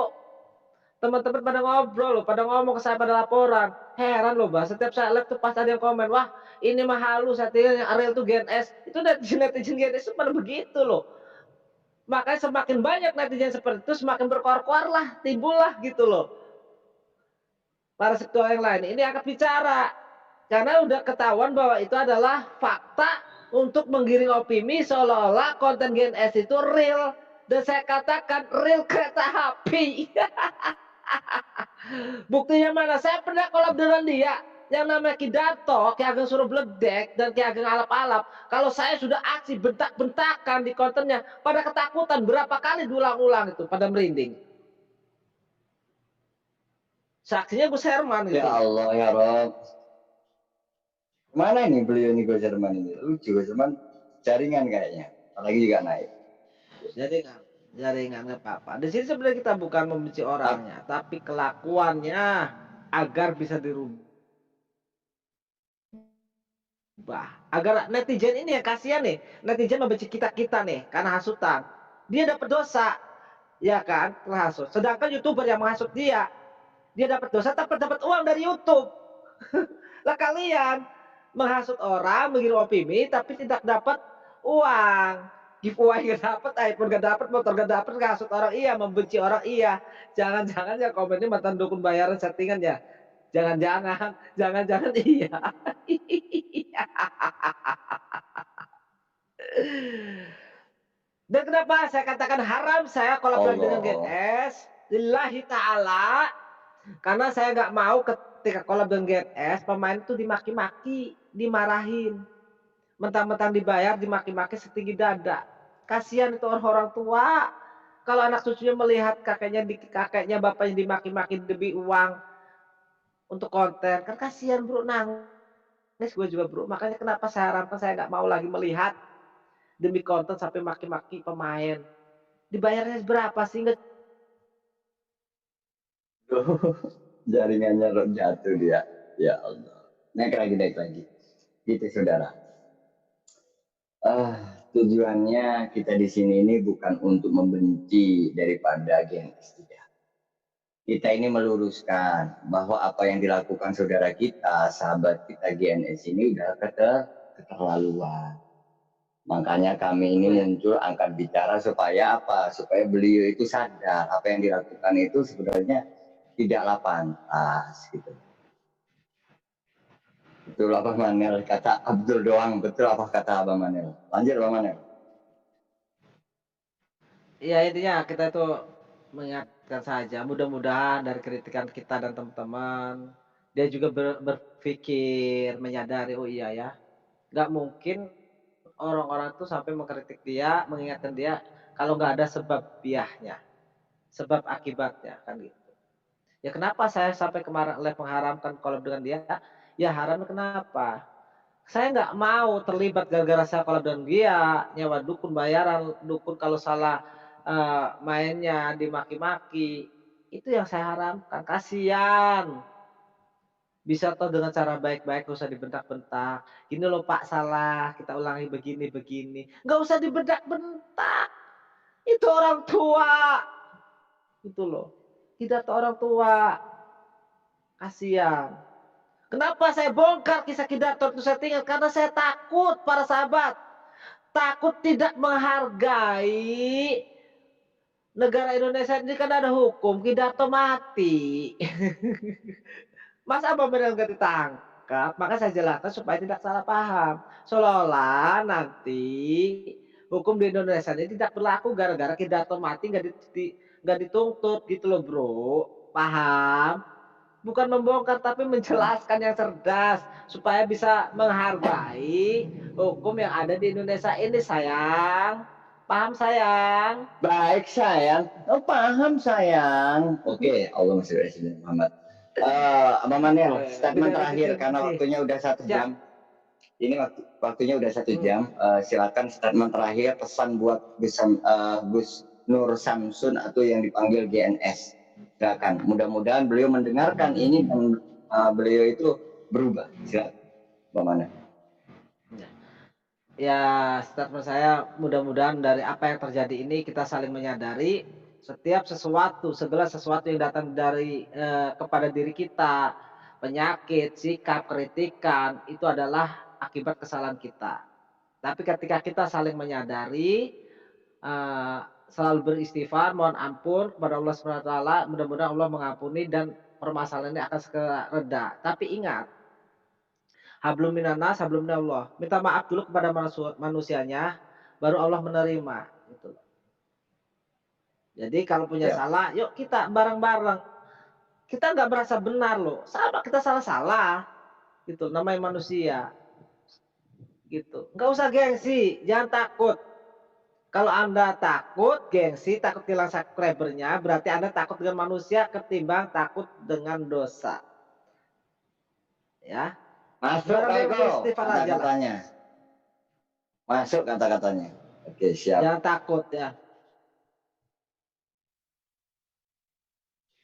teman-teman pada ngobrol loh, pada ngomong ke saya, pada laporan. Heran loh, Bah, setiap saya live tuh pas ada yang komen, wah ini mah halus, settingan yang real tuh Gen S. Itu netizen Gen S itu pada begitu loh. Makanya semakin banyak netizen seperti itu, semakin berkoar-koar lah, timbul lah gitu loh. Para sektor yang lain ini akan bicara. Karena udah ketahuan bahwa itu adalah fakta untuk menggiring opini seolah-olah konten Gen S itu real. Dan saya katakan real kereta api. Buktinya mana? Saya pernah kolab dengan dia. Yang namanya Ki Dato, Ki Ageng Suruh Bledek, dan Ki Ageng Alap-Alap. Kalau saya sudah aksi bentak-bentakan di kontennya, pada ketakutan berapa kali diulang-ulang itu, pada merinding. Saksinya Gus Herman gitu. Ya Allah ya Rob. Mana ini beliau nih Gus Herman ini? Lucu Gus Herman, jaringan kayaknya. Apalagi juga naik. Jaringan nggak apa-apa. Di sini sebenarnya kita bukan membenci orangnya, tapi kelakuannya agar bisa dirubah. Agar netizen ini yang kasihan nih, netizen membenci kita nih karena hasutan. Dia dapat dosa, ya kan, terhasut. Sedangkan YouTuber yang menghasut dia dapat dosa tapi dapat uang dari YouTube. Lah kalian menghasut orang, mengirim opini tapi tidak dapat uang. Giveaway gak dapat, iPhone gak dapat, motor gak dapat, menghasut orang iya, membenci orang iya. Jangan-jangan ya komennya mantan dukun bayaran settingan ya. Jangan-jangan iya. Dan kenapa saya katakan haram saya kolaborasi dengan Gen S? Lillahi ta'ala. Karena saya nggak mau ketika collab dengan GNS, pemain itu dimaki-maki, dimarahin. Mentang-mentang dibayar, dimaki-maki setinggi dada. Kasihan itu orang-orang tua. Kalau anak cucunya melihat kakeknya, bapaknya dimaki-maki demi uang untuk konten, kan kasihan bro, nangis gue juga bro. Makanya kenapa saya haramkan, saya nggak mau lagi melihat demi konten sampai maki-maki pemain. Dibayarnya berapa sih? Nggak. Jaringannya jatuh dia. Ya Allah. Naik lagi. Gitu saudara. Tujuannya kita di sini ini bukan untuk membenci daripada GNS tidak. Kita ini meluruskan bahwa apa yang dilakukan saudara kita, sahabat kita GNS ini udah keterlaluan. Makanya kami ini muncul angkat bicara supaya apa? Supaya beliau itu sadar apa yang dilakukan itu sebenarnya tidaklah pantas gitu. Betul apa Manel? Kata Abdul doang. Betul apa kata Abang Manel? Lanjut Abang Manel. Ya intinya kita itu mengingatkan saja. Mudah-mudahan dari kritikan kita dan teman-teman, dia juga berpikir, menyadari, oh iya ya, nggak mungkin orang-orang tuh sampai mengkritik dia, mengingatkan dia kalau nggak ada sebab biahnya, sebab akibatnya kan gitu. Ya kenapa saya sampai kemarin live mengharamkan collab dengan dia? Ya haram kenapa? Saya nggak mau terlibat gara-gara saya collab dengan dia, nyewa dukun bayaran, dukun kalau salah mainnya dimaki-maki. Itu yang saya haramkan. Kasihan. Bisa toh dengan cara baik-baik, nggak usah dibentak-bentak. Gini loh Pak salah, kita ulangi begini-begini. Nggak usah dibentak-bentak. Itu orang tua. Itu loh. Tidak orang tua. Kasihan. Kenapa saya bongkar kisah Kidato itu saya tinggal? Karena saya takut para sahabat. Takut tidak menghargai negara Indonesia ini kan ada hukum. Kidato mati. Mas apa benar nggak ditangkap? Maka saya jelaskan supaya tidak salah paham. Seolah-olah nanti hukum di Indonesia ini tidak berlaku gara-gara Kidato mati nggak dituntut gitu loh bro. Paham? Bukan membongkar tapi menjelaskan yang cerdas supaya bisa menghargai hukum yang ada di Indonesia ini sayang. Paham sayang? Baik sayang. Oh, paham sayang. Oke, Allah masih Presiden Muhammad. Abang Manel, statement terakhir karena waktunya udah 1 jam. Ini waktunya udah 1 jam. Silakan statement terakhir, pesan buat Gus Nur Samsun atau yang dipanggil GNS. Silakan. Mudah-mudahan beliau mendengarkan ini dan beliau itu berubah. Silakan, Bang Manel. Ya, statement saya mudah-mudahan dari apa yang terjadi ini kita saling menyadari setiap sesuatu, segala sesuatu yang datang dari kepada diri kita, penyakit, sikap, kritikan itu adalah akibat kesalahan kita. Tapi ketika kita saling menyadari, selalu beristighfar, mohon ampun kepada Allah Subhanahu wa taala, mudah-mudahan Allah mengampuni dan permasalahan ini akan segera reda. Tapi ingat, hablum minannas, hablum minallah. Minta maaf dulu kepada manusianya, baru Allah menerima. Gitu. Jadi kalau punya salah, yuk kita bareng-bareng. Kita nggak merasa benar loh. Sama kita salah-salah. Gitu, namanya manusia. Gitu. Nggak usah gengsi, jangan takut. Kalau Anda takut, gengsi, takut hilang subscribernya, berarti Anda takut dengan manusia ketimbang takut dengan dosa. Ya. Masuk kata-katanya. Masuk kata-katanya. Oke, siap. Jangan takut ya.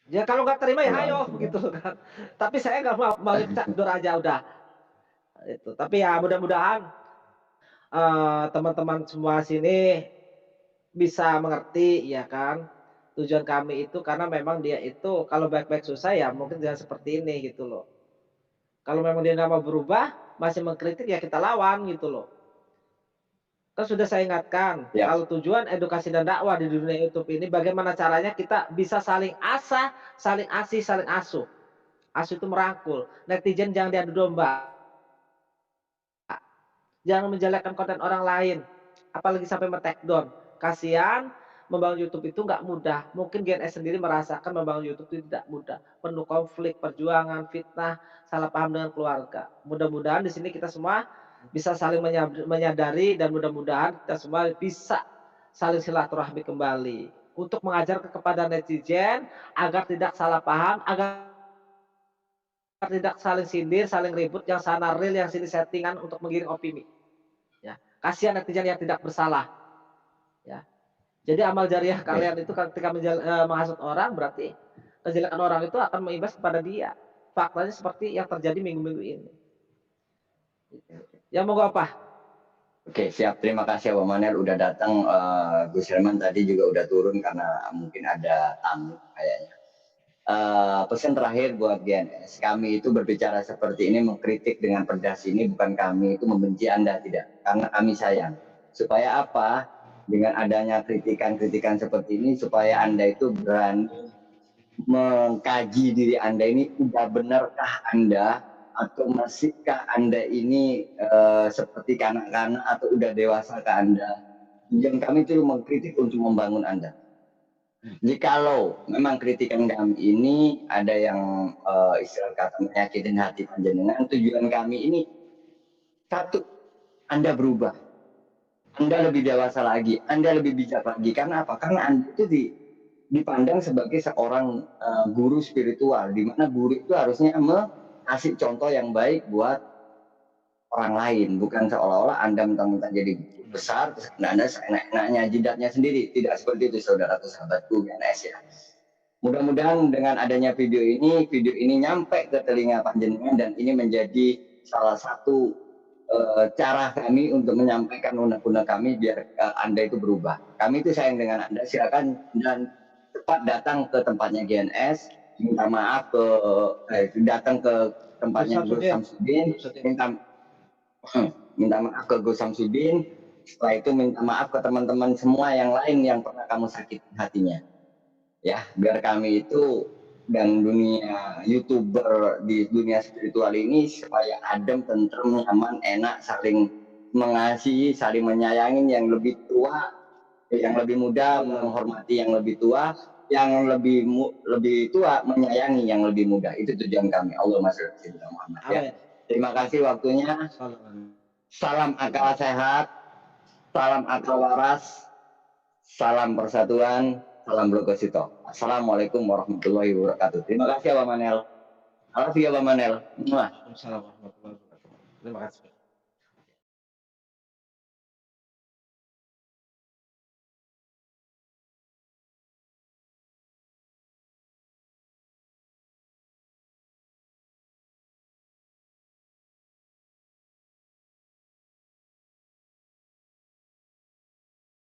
Ya kalau nggak terima ya ayo begitu kan. Tapi saya nggak mau dor aja udah. Itu. Tapi ya mudah-mudahan teman-teman semua sini bisa mengerti ya kan. Tujuan kami itu karena memang dia itu kalau baik-baik susah ya mungkin jangan seperti ini gitu loh. Kalau memang dia nggak mau berubah, masih mengkritik ya kita lawan gitu loh. Kan sudah saya ingatkan, kalau tujuan edukasi dan dakwah di dunia YouTube ini bagaimana caranya kita bisa saling asah, saling asih, saling asuh. Asuh itu merangkul. Netizen jangan diadu domba. Jangan menjelekkan konten orang lain, apalagi sampai men-take down. Kasihan membangun YouTube itu nggak mudah. Mungkin GNS sendiri merasakan membangun YouTube itu tidak mudah, penuh konflik, perjuangan, fitnah, salah paham dengan keluarga. Mudah-mudahan di sini kita semua bisa saling menyadari dan mudah-mudahan kita semua bisa saling silaturahmi kembali untuk mengajarkan kepada netizen agar tidak salah paham, agar tidak saling sindir, saling ribut, yang sana real, yang sini settingan untuk menggiring opini. Ya, kasihan netizen yang tidak bersalah. Ya, jadi amal jariah kalian itu ketika menghasut orang berarti kejelekan orang itu akan mengimbas kepada dia. Faktanya seperti yang terjadi minggu-minggu ini. Ya mau apa? Oke, siap. Terima kasih Abang Manel udah datang. Gus Herman tadi juga udah turun karena mungkin ada tamu kayaknya. Pesan terakhir buat GNS, kami itu berbicara seperti ini, mengkritik dengan pedas ini, bukan kami itu membenci Anda, tidak, karena kami sayang. Supaya apa? Dengan adanya kritikan-kritikan seperti ini, supaya Anda itu berani mengkaji diri Anda ini, udah benarkah Anda atau masihkah Anda ini seperti kanak-kanak atau udah dewasa ke Anda. Yang kami itu mengkritik untuk membangun Anda. Jikalau memang kritikan kami ini ada yang istilah kata menyakitin hati panjenengan, tujuan kami ini satu, Anda berubah, Anda lebih dewasa lagi, Anda lebih bijak lagi. Karena apa? Karena Anda itu dipandang sebagai seorang guru spiritual, di mana guru itu harusnya kasih contoh yang baik buat orang lain, bukan seolah-olah Anda mentang-mentang jadi besar terus Anda seenak-enaknya jidatnya sendiri. Tidak seperti itu saudaraku sahabatku GNS ya. Mudah-mudahan dengan adanya video ini nyampe ke telinga panjenengan dan ini menjadi salah satu cara kami untuk menyampaikan unek-unek kami biar Anda itu berubah. Kami itu sayang dengan Anda, silakan dan cepat datang ke tempatnya GNS, minta maaf datang ke tempatnya Gus Samsudin, minta maaf ke Gus Samsudin. Setelah itu minta maaf ke teman-teman semua yang lain yang pernah kamu sakit hatinya. Ya, biar kami itu dan dunia YouTuber di dunia spiritual ini supaya adem, tentrem, nyaman, enak, saling mengasihi, saling menyayangi yang lebih tua, yang lebih muda menghormati yang lebih tua, yang lebih tua menyayangi yang lebih muda. Itu tujuan kami. Allahumma sholli ala Muhammad. Ya. Terima kasih waktunya. Salam akal sehat, salam akal waras, salam persatuan, salam blogosito. Assalamualaikum warahmatullahi wabarakatuh. Terima kasih Abang Manel. I love you Abang Manel. Assalamualaikum warahmatullahi wabarakatuh. Terima kasih.